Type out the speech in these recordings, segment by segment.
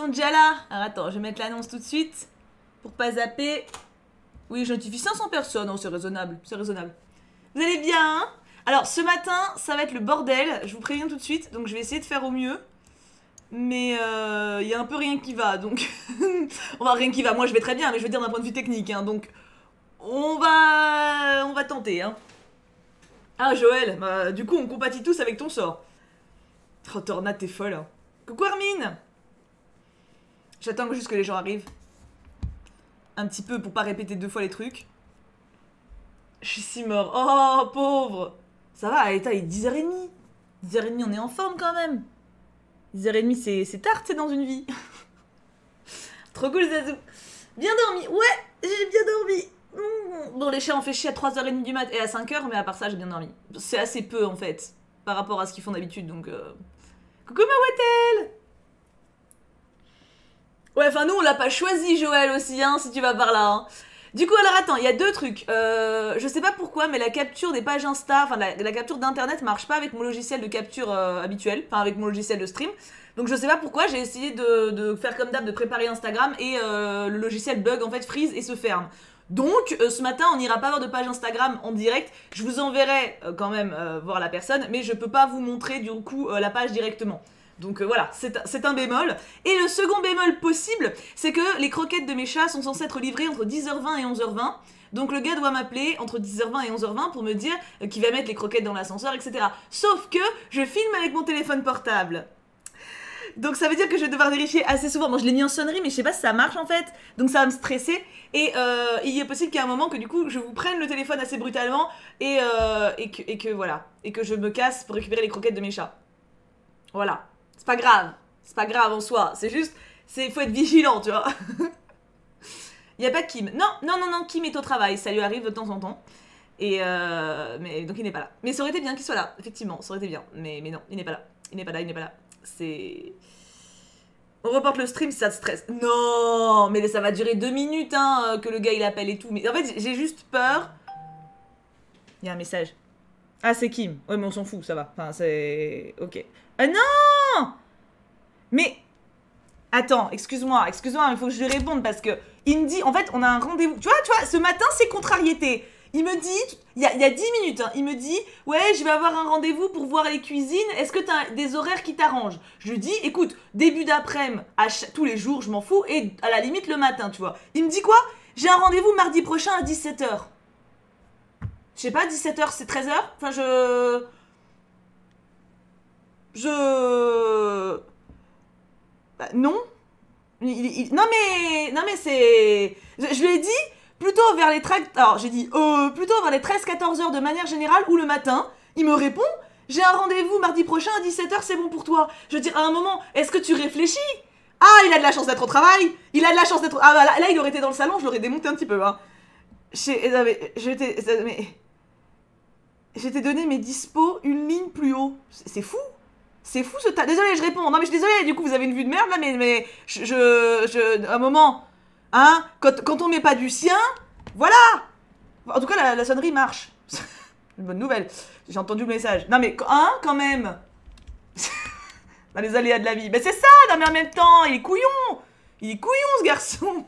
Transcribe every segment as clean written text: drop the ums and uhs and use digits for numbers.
sont déjà là. Alors attends, je vais mettre l'annonce tout de suite. Pour pas zapper. Oui, je notifie 500 personnes. Oh, c'est raisonnable, c'est raisonnable. Vous allez bien, hein? Alors, ce matin, ça va être le bordel. Je vous préviens tout de suite. Donc, je vais essayer de faire au mieux. Mais il y a un peu rien qui va. Donc, enfin, rien qui va. Moi, je vais très bien, mais je veux dire d'un point de vue technique. Hein, donc, on va tenter. Hein. Ah, Joël, bah, du coup, on compatit tous avec ton sort. Oh, Torna, t'es folle. Hein. Coucou, Hermine. J'attends juste que les gens arrivent. Un petit peu pour pas répéter 2 fois les trucs. Je suis si mort. Oh, pauvre. Ça va, il est 10h30. 10h30, on est en forme quand même. 10h30, c'est tard, c'est dans une vie. Trop cool, Zazou. Bien dormi. Ouais, j'ai bien dormi. Bon, les chiens ont fait chier à 3h30 du mat et à 5h, mais à part ça, j'ai bien dormi. C'est assez peu, en fait, par rapport à ce qu'ils font d'habitude, donc... Coucou, ma Wetel. Ouais, enfin, nous, on l'a pas choisi, Joël, aussi, hein, si tu vas par là, hein. Du coup, alors attends, il y a 2 trucs. Je sais pas pourquoi, mais la capture des pages Insta, enfin la capture d'internet marche pas avec mon logiciel de capture habituel, enfin avec mon logiciel de stream. Donc je sais pas pourquoi, j'ai essayé de faire comme d'hab, de préparer Instagram et le logiciel bug en fait, freeze et se ferme. Donc ce matin, on n'ira pas voir de page Instagram en direct. Je vous enverrai quand même voir la personne, mais je peux pas vous montrer du coup la page directement. Donc voilà, c'est un bémol. Et le second bémol possible, c'est que les croquettes de mes chats sont censées être livrées entre 10h20 et 11h20. Donc le gars doit m'appeler entre 10h20 et 11h20 pour me dire qu'il va mettre les croquettes dans l'ascenseur, etc. Sauf que je filme avec mon téléphone portable. Donc ça veut dire que je vais devoir vérifier assez souvent. Bon, je l'ai mis en sonnerie, mais je sais pas si ça marche en fait. Donc ça va me stresser. Et il est possible qu'à un moment que du coup je vous prenne le téléphone assez brutalement et que voilà. Et que je me casse pour récupérer les croquettes de mes chats. Voilà. C'est pas grave. C'est pas grave en soi. C'est juste, faut être vigilant, tu vois. Il y a pas Kim. Non, Kim est au travail. Ça lui arrive de temps en temps. Et mais donc il n'est pas là. Mais ça aurait été bien qu'il soit là. Effectivement, ça aurait été bien. Mais non, il n'est pas là. Il n'est pas là. C'est... On reporte le stream si ça te stresse. Non, mais ça va durer 2 minutes, hein, que le gars il appelle et tout. Mais en fait, j'ai juste peur. Il y a un message. Ah, c'est Kim. Ouais, mais on s'en fout, ça va. Enfin, c'est... Ok. Ah non! Mais... Attends, excuse-moi, il faut que je lui réponde parce que... Il me dit... En fait, on a un rendez-vous... Tu vois, ce matin, c'est contrariété. Il me dit... Il y a 10 minutes, hein, il me dit... Ouais, je vais avoir un rendez-vous pour voir les cuisines. Est-ce que t'as des horaires qui t'arrangent? Je lui dis... Écoute, début d'après-midi, tous les jours, je m'en fous. Et à la limite, le matin, tu vois. Il me dit quoi? J'ai un rendez-vous mardi prochain à 17h. Je sais pas, 17h, c'est 13h? Enfin, Bah, non. Non mais c'est... Je lui ai dit plutôt vers les 13... Alors, j'ai dit plutôt vers les 13-14 heures de manière générale ou le matin. Il me répond, j'ai un rendez-vous mardi prochain à 17h, c'est bon pour toi. Je veux dire, à un moment, est-ce que tu réfléchis? Ah, il a de la chance d'être au travail. Il a de la chance d'être... Ah, bah là, il aurait été dans le salon, je l'aurais démonté un petit peu, hein. J'étais donné mes dispos une ligne plus haut. C'est fou. C'est fou ce tas. Désolé, je réponds. Non mais je suis désolée, du coup vous avez une vue de merde là, mais un moment, hein, quand on met pas du sien, voilà. En tout cas la sonnerie marche. Une bonne nouvelle. J'ai entendu le message. Non mais hein, quand même. Dans les aléas de la vie. Mais c'est ça. Non mais en même temps, il est couillon ce garçon.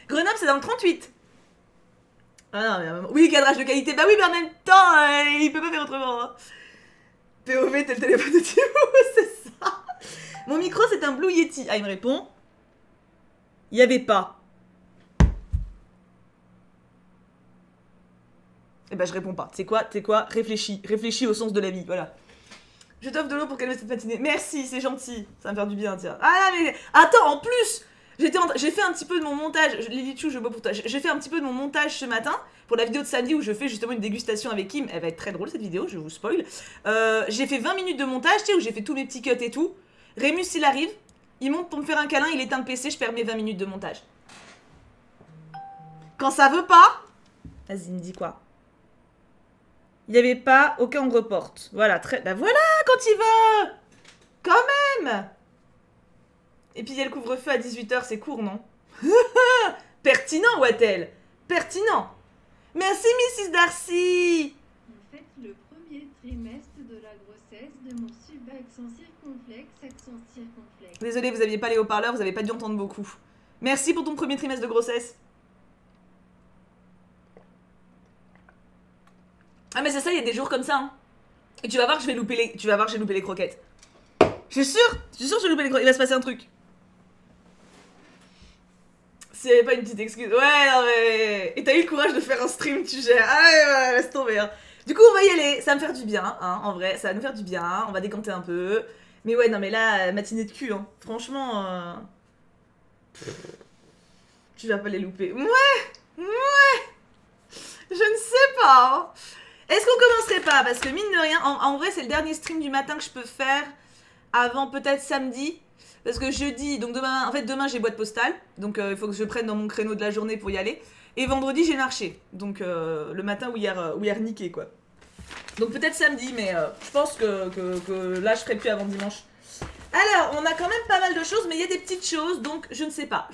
Grenoble c'est dans le 38. Ah non mais oui, cadrage de qualité. Bah oui, mais en même temps, il peut pas faire autrement. Hein. POV, t'es le téléphone de Thibaut, c'est ça. Mon micro, c'est un Blue Yeti. Ah, il me répond. Il y avait pas. Eh ben, je réponds pas. Tu sais quoi? Réfléchis au sens de la vie, voilà. Je t'offre de l'eau pour calmer cette matinée. Merci, c'est gentil. Ça va me faire du bien, tiens. Ah, mais... Attends, en plus, j'ai fait un petit peu de mon montage. Lilichou, je bois pour toi. J'ai fait un petit peu de mon montage ce matin pour la vidéo de samedi où je fais justement une dégustation avec Kim. Elle va être très drôle cette vidéo, je vous spoil. J'ai fait 20 minutes de montage, tu sais, où j'ai fait tous mes petits cuts et tout. Rémus, il arrive, il monte pour me faire un câlin, il éteint le PC, je perds mes 20 minutes de montage. Quand ça veut pas... Vas-y, me dis quoi? Il n'y avait pas, ok, on reporte. Voilà, bah voilà, quand il veut. Quand même. Et puis il y a le couvre-feu à 18h, c'est court, non? Pertinent, Wattel. Pertinent. Merci, Mrs. Darcy. Faites le premier premier trimestre de la grossesse de mon subaccent circonflexe, accent circonflexe. Désolée, vous aviez pas les haut-parleurs, vous avez pas dû entendre beaucoup. Merci pour ton premier trimestre de grossesse. Ah mais c'est ça, il y a des jours comme ça. Hein. Et tu vas voir que je vais louper les... Tu vas voir que j'ai loupé les croquettes. Je suis sûre que j'ai loupé les croquettes. Il va se passer un truc. C'est pas une petite excuse. Ouais, non mais... Et t'as eu le courage de faire un stream, tu gères. Ah ouais, laisse tomber. Hein. Du coup, on va y aller. Ça va me faire du bien, hein, en vrai. Ça va nous faire du bien. On va décanter un peu. Mais ouais, non mais là, matinée de cul, hein. Franchement... Tu vas pas les louper. Ouais. Je ne sais pas. Hein. Est-ce qu'on commencerait pas? Parce que mine de rien, en vrai, c'est le dernier stream du matin que je peux faire avant peut-être samedi. Parce que jeudi, donc demain, en fait demain j'ai boîte postale. Donc il faut que je prenne dans mon créneau de la journée pour y aller. Et vendredi j'ai marché. Donc le matin où hier niqué quoi. Donc peut-être samedi, mais je pense que là je ferai plus avant dimanche. Alors, on a quand même pas mal de choses, mais il y a des petites choses, donc je ne sais pas.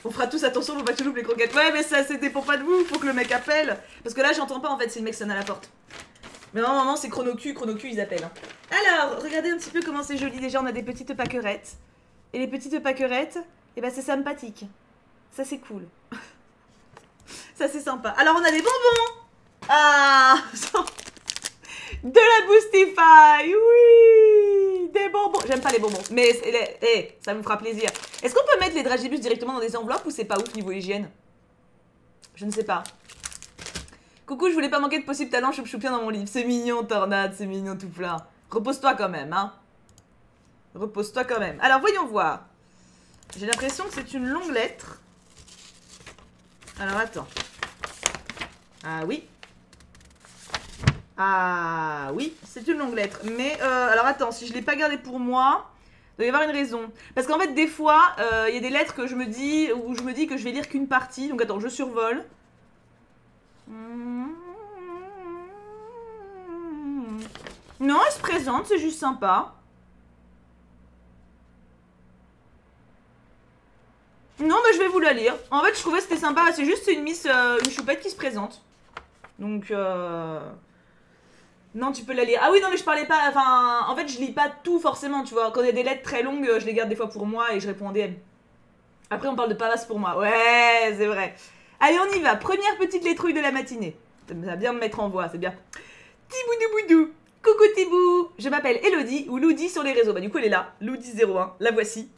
On fera tous attention pour pas que tu loupes les croquettes. Ouais, mais ça, c'était pour pas de vous, faut que le mec appelle. Parce que là, j'entends pas en fait si le mec sonne à la porte. Mais normalement, c'est ChronoQ, ils appellent. Hein. Alors, regardez un petit peu comment c'est joli. Déjà, on a des petites paquerettes. Et les petites paquerettes, eh ben, c'est sympathique. Ça, c'est cool. Ça, c'est sympa. Alors, on a des bonbons. Ah de la Boostify, oui. Des bonbons. J'aime pas les bonbons, mais ça vous fera plaisir. Est-ce qu'on peut mettre les dragibus directement dans des enveloppes ou c'est pas ouf niveau hygiène? Je ne sais pas. Coucou, je voulais pas manquer de possible talent choup-choupien dans mon livre. C'est mignon, Tornade, c'est mignon tout plein. Repose-toi quand même, hein. Repose-toi quand même. Alors, voyons voir. J'ai l'impression que c'est une longue lettre. Alors, attends. Ah oui. Ah oui, c'est une longue lettre. Mais, alors attends, si je l'ai pas gardée pour moi, il doit y avoir une raison. Parce qu'en fait, des fois, il y a des lettres que je me dis, où je me dis que je vais lire qu'une partie. Donc attends, je survole. Non, elle se présente, c'est juste sympa. Non, mais je vais vous la lire. En fait, je trouvais que c'était sympa. C'est juste une miss, une choupette qui se présente. Donc, non, tu peux la lire. Ah oui, non, mais je parlais pas... Enfin, en fait, je lis pas tout forcément, tu vois. Quand il y a des lettres très longues, je les garde des fois pour moi et je réponds en DM. Après, on parle de Palas pour moi. Ouais, c'est vrai. Allez, on y va. Première petite lettrouille de la matinée. Ça va bien me mettre en voix, c'est bien. Tiboudou-boudou. Coucou Tibou. Je m'appelle Elodie ou Loudi sur les réseaux. Bah, du coup, elle est là. Loudi01. La voici.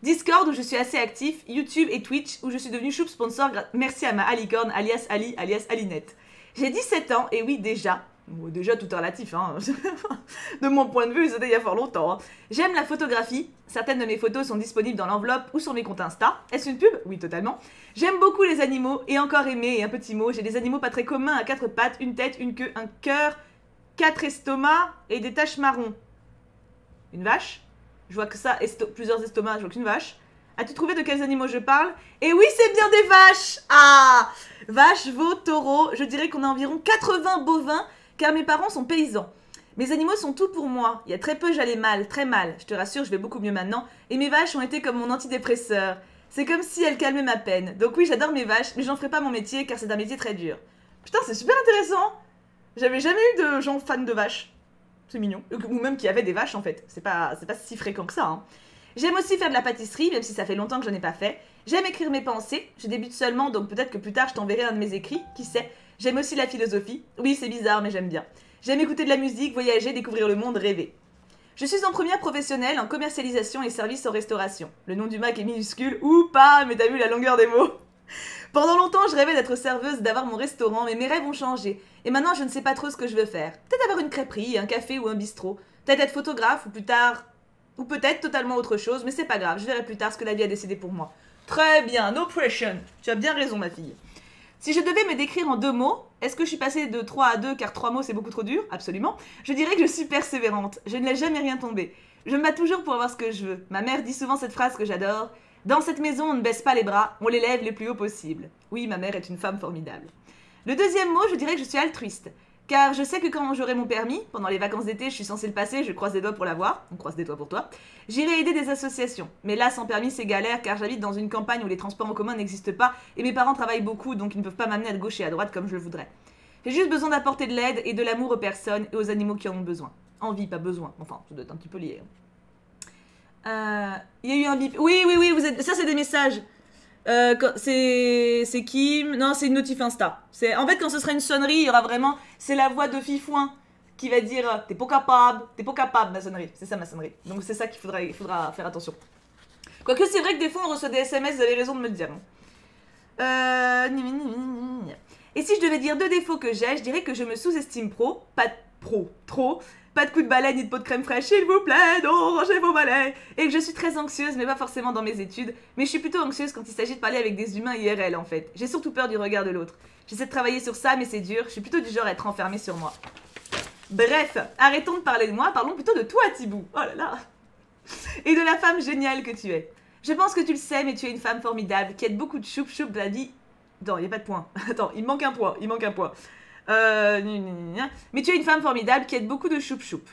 Discord où je suis assez actif. YouTube et Twitch où je suis devenue choup sponsor. Merci à ma Alicorne, alias Ali, alias Alinette. J'ai 17 ans et oui, déjà... Bon, déjà, tout est relatif, hein. De mon point de vue, c'était il y a fort longtemps. Hein. J'aime la photographie. Certaines de mes photos sont disponibles dans l'enveloppe ou sur mes comptes Insta. Est-ce une pub? Oui, totalement. J'aime beaucoup les animaux et encore aimer, et un petit mot, j'ai des animaux pas très communs à 4 pattes, une tête, une queue, un cœur, 4 estomacs et des taches marron. Une vache? Je vois que ça, plusieurs estomacs, je vois qu'une vache. As-tu trouvé de quels animaux je parle? Et oui, c'est bien des vaches! Ah! Vaches, veaux, taureaux, je dirais qu'on a environ 80 bovins car mes parents sont paysans. Mes animaux sont tout pour moi. Il y a très peu, j'allais mal, très mal. Je te rassure, je vais beaucoup mieux maintenant. Et mes vaches ont été comme mon antidépresseur. C'est comme si elles calmaient ma peine. Donc oui, j'adore mes vaches, mais j'en ferai pas mon métier car c'est un métier très dur. Putain, c'est super intéressant. J'avais jamais eu de gens fans de vaches. C'est mignon. Ou même qui avaient des vaches en fait. C'est pas si fréquent que ça. Hein. J'aime aussi faire de la pâtisserie, même si ça fait longtemps que je n'en ai pas fait. J'aime écrire mes pensées. Je débute seulement, donc peut-être que plus tard je t'enverrai un de mes écrits. Qui sait? J'aime aussi la philosophie. Oui, c'est bizarre, mais j'aime bien. J'aime écouter de la musique, voyager, découvrir le monde, rêver. Je suis en première professionnelle en commercialisation et services en restauration. Le nom du Mac est minuscule, ou pas, mais t'as vu la longueur des mots. Pendant longtemps, je rêvais d'être serveuse, d'avoir mon restaurant, mais mes rêves ont changé. Et maintenant, je ne sais pas trop ce que je veux faire. Peut-être avoir une crêperie, un café ou un bistrot. Peut-être être photographe, ou plus tard... Ou peut-être totalement autre chose, mais c'est pas grave, je verrai plus tard ce que la vie a décidé pour moi. Très bien, no pressure. Tu as bien raison, ma fille. Si je devais me décrire en 2 mots, est-ce que je suis passée de 3 à 2 car 3 mots c'est beaucoup trop dur? Absolument. Je dirais que je suis persévérante. Je ne laisse jamais rien tomber. Je me bats toujours pour avoir ce que je veux. Ma mère dit souvent cette phrase que j'adore. Dans cette maison, on ne baisse pas les bras, on les lève les plus haut possible. Oui, ma mère est une femme formidable. Le deuxième mot, je dirais que je suis altruiste. Car je sais que quand j'aurai mon permis, pendant les vacances d'été, je suis censée le passer, je croise des doigts pour l'avoir, on croise des doigts pour toi, j'irai aider des associations. Mais là, sans permis, c'est galère, car j'habite dans une campagne où les transports en commun n'existent pas, et mes parents travaillent beaucoup, donc ils ne peuvent pas m'amener à gauche et à droite comme je le voudrais. J'ai juste besoin d'apporter de l'aide et de l'amour aux personnes et aux animaux qui en ont besoin. Envie, pas besoin. Enfin, ça doit être un petit peu lié. Il y a eu un bip. Oui, vous êtes... ça c'est des messages. C'est Kim. Non, c'est une notif Insta. En fait, quand ce sera une sonnerie, il y aura vraiment... C'est la voix de Fifouin qui va dire « T'es pas capable, ma sonnerie. » C'est ça, ma sonnerie. Donc c'est ça qu'il faudra faire attention. Quoique c'est vrai que des fois, on reçoit des SMS, vous avez raison de me le dire. Et si je devais dire 2 défauts que j'ai, je dirais que je me sous-estime trop. Pas de coup de balai ni de pot de crème fraîche, s'il vous plaît, non, rangez vos balais. Et que je suis très anxieuse, mais pas forcément dans mes études. Mais je suis plutôt anxieuse quand il s'agit de parler avec des humains IRL, en fait. J'ai surtout peur du regard de l'autre. J'essaie de travailler sur ça, mais c'est dur. Je suis plutôt du genre à être enfermée sur moi. Bref, arrêtons de parler de moi, parlons plutôt de toi, Thibou. Oh là là. Et de la femme géniale que tu es. Je pense que tu le sais, mais tu es une femme formidable, qui aide beaucoup de choup-choup de la vie. Non, il n'y a pas de point. Attends, il manque un point. Mais tu es une femme formidable qui aide beaucoup de choup-choup.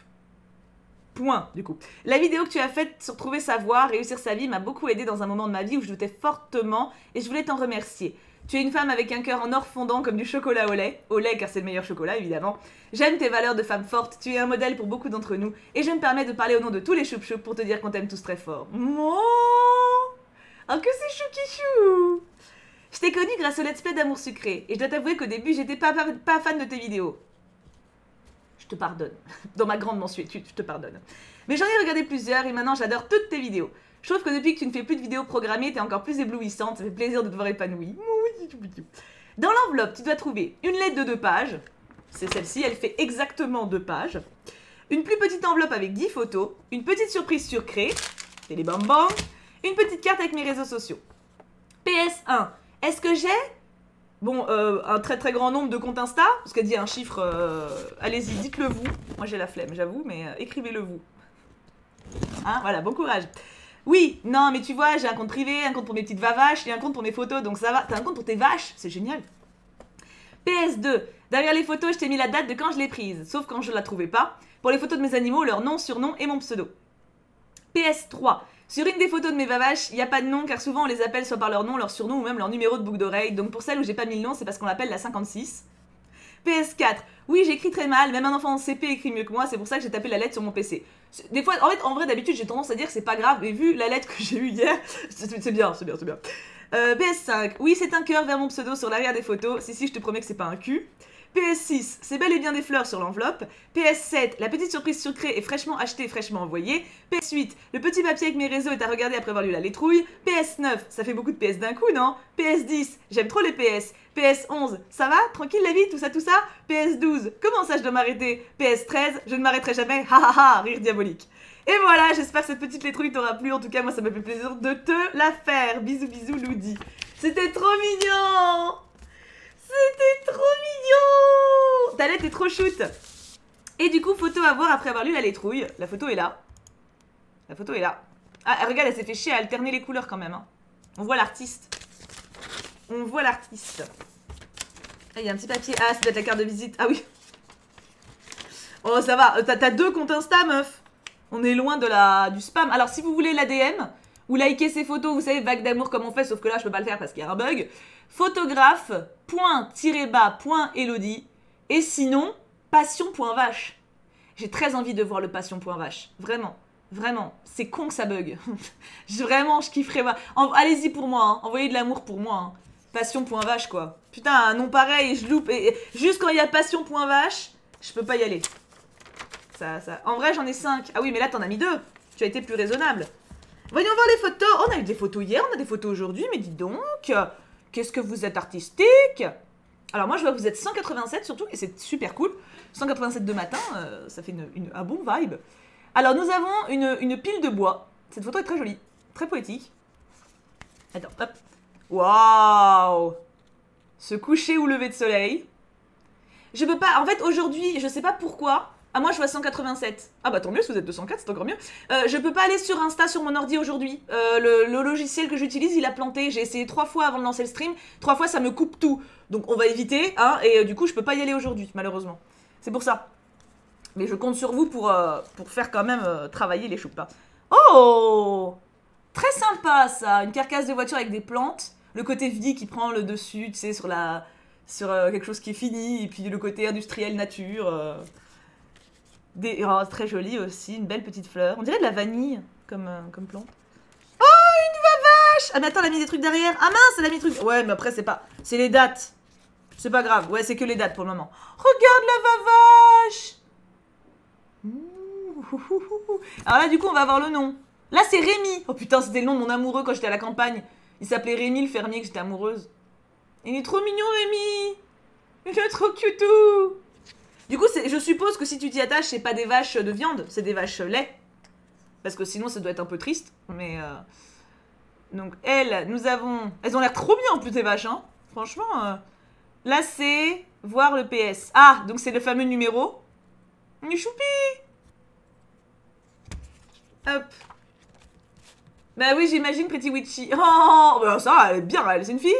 Point, du coup. La vidéo que tu as faite sur trouver sa voie, réussir sa vie, m'a beaucoup aidé dans un moment de ma vie où je doutais fortement et je voulais t'en remercier. Tu es une femme avec un cœur en or fondant comme du chocolat au lait. Au lait car c'est le meilleur chocolat, évidemment. J'aime tes valeurs de femme forte, tu es un modèle pour beaucoup d'entre nous et je me permets de parler au nom de tous les choup-choup pour te dire qu'on t'aime tous très fort. Oh, que c'est chouki-chou. Je t'ai connue grâce au let's play d'amour sucré et je dois t'avouer qu'au début j'étais pas fan de tes vidéos. Je te pardonne. Dans ma grande mensuétude, je te pardonne. Mais j'en ai regardé plusieurs et maintenant j'adore toutes tes vidéos. Je trouve que depuis que tu ne fais plus de vidéos programmées, t'es encore plus éblouissante, ça fait plaisir de te voir épanouie. Dans l'enveloppe, tu dois trouver une lettre de 2 pages. C'est celle-ci, elle fait exactement 2 pages. Une plus petite enveloppe avec 10 photos. Une petite surprise sucrée. Et les bambam. Une petite carte avec mes réseaux sociaux. PS1. Est-ce que j'ai... Bon, un très très grand nombre de comptes Insta, parce qu'elle dit un chiffre, allez-y, dites-le vous. Moi j'ai la flemme, j'avoue, mais écrivez-le vous. Hein, voilà, bon courage. Oui, non, mais tu vois, j'ai un compte privé, un compte pour mes petites vavaches et un compte pour mes photos, donc ça va. T'as un compte pour tes vaches, c'est génial. PS2, derrière les photos, je t'ai mis la date de quand je l'ai prise, sauf quand je la trouvais pas. Pour les photos de mes animaux, leur nom, surnom et mon pseudo. PS3, sur une des photos de mes vavaches, il n'y a pas de nom car souvent on les appelle soit par leur nom, leur surnom ou même leur numéro de boucle d'oreille. Donc pour celle où j'ai pas mis le nom, c'est parce qu'on l'appelle la 56. PS4, oui j'écris très mal, même un enfant en CP écrit mieux que moi, c'est pour ça que j'ai tapé la lettre sur mon PC. Des fois, en vrai d'habitude j'ai tendance à dire que c'est pas grave, mais vu la lettre que j'ai eue hier, c'est bien. PS5, oui c'est un cœur vers mon pseudo sur l'arrière des photos, si je te promets que c'est pas un cul. PS6, c'est bel et bien des fleurs sur l'enveloppe. PS7, la petite surprise sucrée est fraîchement achetée et fraîchement envoyée. PS8, le petit papier avec mes réseaux est à regarder après avoir lu la lettrouille. PS9, ça fait beaucoup de PS d'un coup, non? PS10, j'aime trop les PS. PS11, ça va? Tranquille la vie, tout ça? PS12, comment ça je dois m'arrêter? PS13, je ne m'arrêterai jamais, ha ha ha, rire diabolique. Et voilà, j'espère que cette petite lettrouille t'aura plu, en tout cas moi ça m'a fait plaisir de te la faire. Bisous bisous Loudi. C'était trop mignon! C'était trop mignon! Ta lettre est trop shoot! Et du coup, photo à voir après avoir lu la lettrouille. La photo est là. Ah, regarde, elle s'est fait chier à alterner les couleurs quand même. Hein. On voit l'artiste. Ah, il y a un petit papier. Ah, c'est peut-être la carte de visite. Ah oui. Oh, ça va. T'as 2 comptes Insta, meuf. On est loin de du spam. Alors, si vous voulez l'ADM, ou liker ces photos, vous savez, vague d'amour comme on fait, sauf que là, je peux pas le faire parce qu'il y a un bug. Photographe, .-bas.elodie. Et sinon, passion.vache. J'ai très envie de voir le passion.vache. Vraiment. C'est con que ça bug. Vraiment, je kifferais. Allez-y pour moi. Hein. Envoyez de l'amour pour moi. Hein. Passion.vache, quoi. Putain, un nom pareil, je loupe. Et juste quand il y a passion.vache, je peux pas y aller. Ça. En vrai, j'en ai 5. Ah oui, mais là, t'en as mis 2. Tu as été plus raisonnable. Voyons voir les photos. Oh, on a eu des photos hier, on a des photos aujourd'hui, mais dis donc. Qu'est-ce que vous êtes artistique. Alors moi, je vois que vous êtes 187 surtout, et c'est super cool. 187 de matin, ça fait un bon vibe. Alors, nous avons une pile de bois. Cette photo est très jolie, très poétique. Attends, hop. Waouh! Ce coucher ou lever de soleil. Je peux pas... En fait, aujourd'hui, je sais pas pourquoi... Ah, moi, je vois 187. Ah bah tant mieux, si vous êtes 204, c'est encore mieux. Je peux pas aller sur Insta sur mon ordi aujourd'hui. Le logiciel que j'utilise, il a planté. J'ai essayé 3 fois avant de lancer le stream. 3 fois, ça me coupe tout. Donc, on va éviter, hein. Et du coup, je peux pas y aller aujourd'hui, malheureusement. C'est pour ça. Mais je compte sur vous pour faire quand même travailler les choupas. Oh! Très sympa, ça. Une carcasse de voiture avec des plantes. Le côté vie qui prend le dessus, tu sais, sur la sur quelque chose qui est fini, et puis le côté industriel nature. Oh, très joli aussi, une belle petite fleur. On dirait de la vanille comme plante. Oh, une vache! Ah mais attends, elle a mis des trucs derrière. Ah mince, elle a mis des trucs. Ouais, mais après c'est pas... C'est les dates. C'est pas grave, ouais, c'est que les dates pour le moment. Regarde la vavache! Alors là, du coup, on va avoir le nom. Là, c'est Rémi. Oh putain, c'était le nom de mon amoureux quand j'étais à la campagne. Il s'appelait Rémi, le fermier, que j'étais amoureuse. Il est trop mignon, Rémi. Il est trop cutou. Du coup, je suppose que si tu t'y attaches, c'est pas des vaches de viande, c'est des vaches lait. Parce que sinon, ça doit être un peu triste. Mais donc, nous avons... Elles ont l'air trop bien en plus, tes vaches, hein. Franchement, là, c'est voir le PS. Ah, donc c'est le fameux numéro. Choupi. Hop. Bah oui, j'imagine Pretty Witchy. Oh, bah ça, elle est bien, elle, c'est une fille.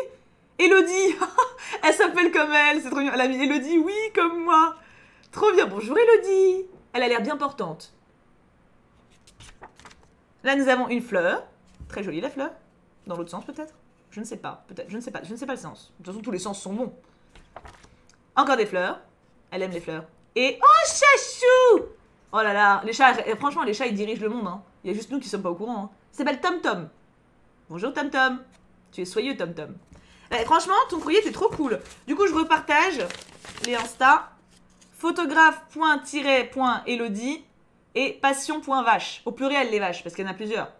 Elodie. Elle s'appelle comme elle, c'est trop bien. Elle a mis Elodie, oui, comme moi. Trop bien, bonjour Elodie. Elle a l'air bien portante. Là, nous avons une fleur. Très jolie, la fleur. Dans l'autre sens, peut-être. Je ne sais pas, peut-être, je ne sais pas le sens. De toute façon, tous les sens sont bons. Encore des fleurs. Elle aime les fleurs. Et... Oh, chachou! Oh là là, les chats, franchement, les chats, ils dirigent le monde. Hein. Il y a juste nous qui sommes pas au courant. Hein. Il s'appelle Tom Tom. Bonjour Tom Tom. Tu es soyeux Tom Tom. Franchement, ton courrier, c'est trop cool. Du coup, je repartage les Insta. Photographe.elodie et passion.vache. Au pluriel, les vaches, parce qu'il y en a plusieurs.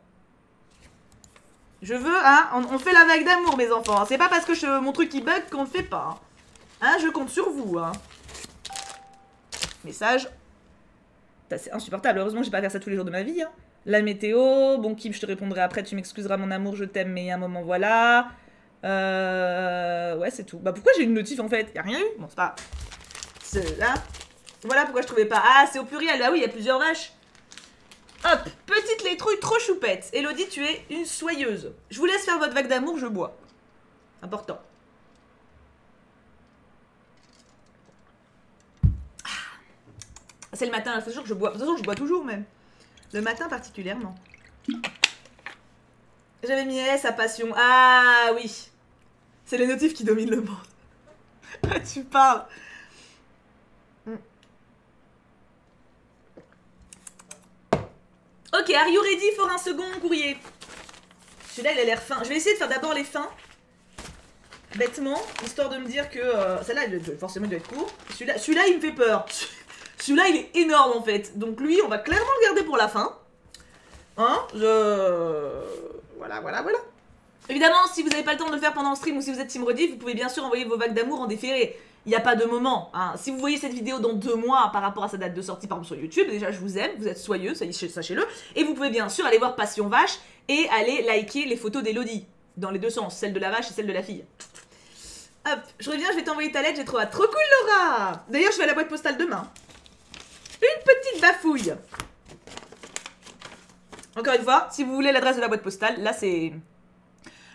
Je veux, hein, on fait la vague d'amour, mes enfants. Hein. C'est pas parce que mon truc, il bug qu'on le fait pas. Hein, je compte sur vous. Hein. Message. C'est insupportable. Heureusement que j'ai pas à faire ça tous les jours de ma vie. Hein. La météo. Bon, Kim, je te répondrai après. Tu m'excuseras, mon amour, je t'aime, mais il y a un moment, voilà. Ouais, c'est tout. Bah, pourquoi j'ai une notif en fait? Y'a rien eu? Bon, c'est pas. C'est là. Voilà pourquoi je trouvais pas. Ah, c'est au pluriel. Ah oui, il y a plusieurs vaches. Hop, petite létrouille trop choupette. Elodie, tu es une soyeuse. Je vous laisse faire votre vague d'amour, je bois. Important. C'est le matin, c'est sûr que je bois. De toute façon, je bois toujours même. Le matin particulièrement. J'avais mis S à passion. Ah oui. C'est les notifs qui dominent le monde. Tu parles. Ok, are you ready for un second courrier? Celui-là, il a l'air fin. Je vais essayer de faire d'abord les fins. Bêtement, histoire de me dire que... celle-là, forcément, il doit être court. Celui-là, il me fait peur. Celui-là, il est énorme, en fait. Donc lui, on va clairement le garder pour la fin. Hein? Voilà. Évidemment, si vous n'avez pas le temps de le faire pendant le stream ou si vous êtes team rediff, vous pouvez bien sûr envoyer vos vagues d'amour en déféré. Il n'y a pas de moment. Hein. Si vous voyez cette vidéo dans 2 mois par rapport à sa date de sortie, par exemple sur YouTube, déjà je vous aime, vous êtes soyeux, sachez-le. Et vous pouvez bien sûr aller voir Passion Vache et aller liker les photos d'Elodie. Dans les deux sens, celle de la vache et celle de la fille. Hop, je reviens, je vais t'envoyer ta lettre, j'ai trop hâte. Trop cool Laura! D'ailleurs, je vais à la boîte postale demain. Une petite bafouille. Encore une fois, si vous voulez l'adresse de la boîte postale, là c'est...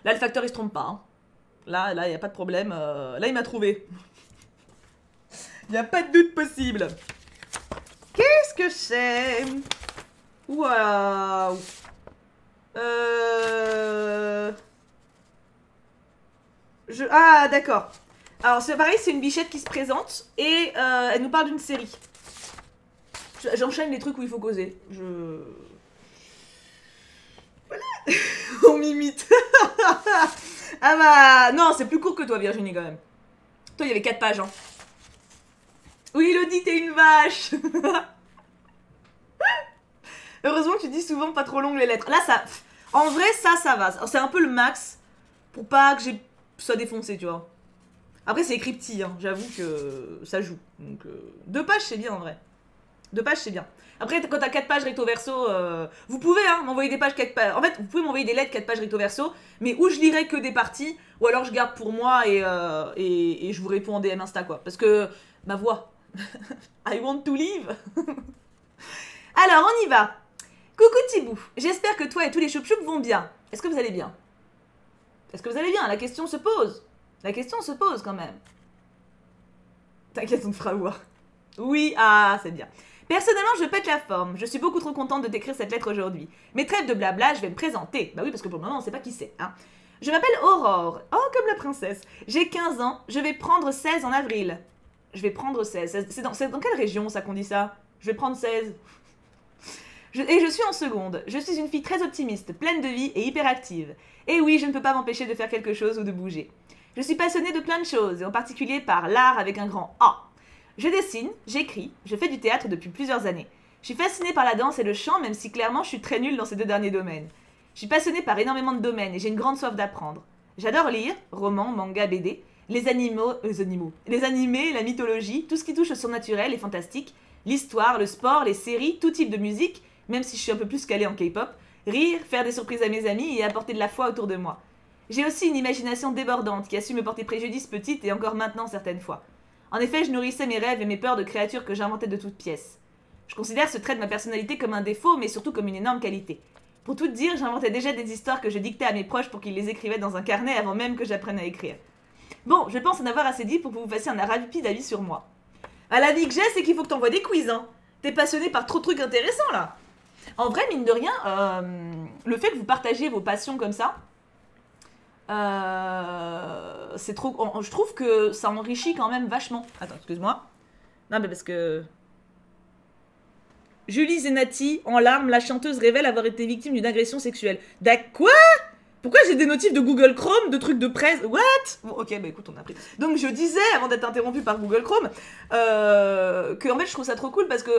Là, le facteur il se trompe pas. Hein. Là, il n'y a pas de problème. Là, il m'a trouvé. Il n'y a pas de doute possible. Qu'est-ce que c'est? Waouh. Ah, d'accord. Alors, c'est pareil, c'est une bichette qui se présente et elle nous parle d'une série. J'enchaîne les trucs où il faut causer. Voilà. On m'imite. Ah bah... Non, c'est plus court que toi, Virginie, quand même. Toi, il y avait 4 pages, hein. Oui, Elodie, t'es une vache. Heureusement que tu dis souvent pas trop longues les lettres. Là, ça... En vrai, ça va. C'est un peu le max pour pas que j'ai soit défoncé, tu vois. Après, c'est écrit petit, hein. J'avoue que ça joue. Donc, 2 pages, c'est bien, en vrai. 2 pages, c'est bien. Après, quand t'as 4 pages recto verso, vous pouvez hein, m'envoyer des pages 4 pages. En fait, vous pouvez m'envoyer des lettres 4 pages recto verso, mais où je lirai que des parties, ou alors je garde pour moi et je vous réponds en DM Insta, quoi. Parce que ma voix. I want to live. Alors, on y va. Coucou Thibou, j'espère que toi et tous les choup-choup vont bien. Est-ce que vous allez bien? Est-ce que vous allez bien? La question se pose. La question se pose quand même. T'inquiète, on te fera voir. Oui, ah, c'est bien. Personnellement, je pète la forme. Je suis beaucoup trop contente de t'écrire cette lettre aujourd'hui. Mais trêve de blabla, je vais me présenter. Bah oui, parce que pour le moment, on sait pas qui c'est. Hein. Je m'appelle Aurore. Oh, comme la princesse. J'ai 15 ans. Je vais prendre 16 en avril. Je vais prendre 16. C'est dans quelle région ça qu'on dit ça? Je vais prendre 16. Et je suis en seconde. Je suis une fille très optimiste, pleine de vie et hyperactive. Et oui, je ne peux pas m'empêcher de faire quelque chose ou de bouger. Je suis passionnée de plein de choses, et en particulier par l'art avec un grand A. Je dessine, j'écris, je fais du théâtre depuis plusieurs années. Je suis fascinée par la danse et le chant, même si clairement je suis très nulle dans ces deux derniers domaines. Je suis passionnée par énormément de domaines et j'ai une grande soif d'apprendre. J'adore lire, romans, mangas, BD, les animés, la mythologie, tout ce qui touche au surnaturel et fantastique, l'histoire, le sport, les séries, tout type de musique, même si je suis un peu plus calée en K-pop, rire, faire des surprises à mes amis et apporter de la foi autour de moi. J'ai aussi une imagination débordante qui a su me porter préjudice petite et encore maintenant certaines fois. En effet, je nourrissais mes rêves et mes peurs de créatures que j'inventais de toutes pièces. Je considère ce trait de ma personnalité comme un défaut, mais surtout comme une énorme qualité. Pour tout dire, j'inventais déjà des histoires que je dictais à mes proches pour qu'ils les écrivaient dans un carnet avant même que j'apprenne à écrire. Bon, je pense en avoir assez dit pour que vous fassiez un rapide avis sur moi. À la vie que j'ai, c'est qu'il faut que t'envoies des quiz, hein. T'es passionné par trop de trucs intéressants, là. En vrai, mine de rien, le fait que vous partagiez vos passions comme ça, c'est trop... Je trouve que ça enrichit quand même vachement. Attends, excuse-moi. Non, mais parce que... Julie Zenati, en larmes, la chanteuse révèle avoir été victime d'une agression sexuelle. Quoi? Pourquoi j'ai des notifs de Google Chrome, de trucs de presse? What? Bon, ok, bah écoute, on a pris. Donc je disais, avant d'être interrompu par Google Chrome, que en fait je trouve ça trop cool parce que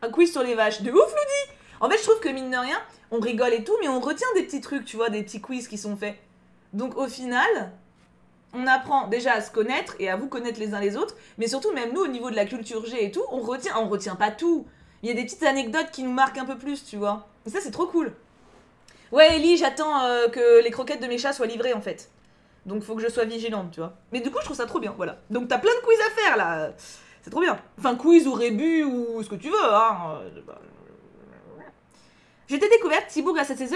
un quiz sur les vaches, de ouf, Ludi. En fait, je trouve que mine de rien, on rigole et tout, mais on retient des petits trucs, tu vois, des petits quiz qui sont faits. Donc au final, on apprend déjà à se connaître et à vous connaître les uns les autres, mais surtout même nous au niveau de la culture G et tout, on retient pas tout. Il y a des petites anecdotes qui nous marquent un peu plus, tu vois. Et ça, c'est trop cool. Ouais, Ellie, j'attends que les croquettes de mes chats soient livrées, en fait. Donc, faut que je sois vigilante, tu vois. Mais du coup, je trouve ça trop bien, voilà. Donc, t'as plein de quiz à faire, là. C'est trop bien. Enfin, quiz ou rébus ou ce que tu veux, hein. Je t'ai découverte, Thibaut, grâce à tes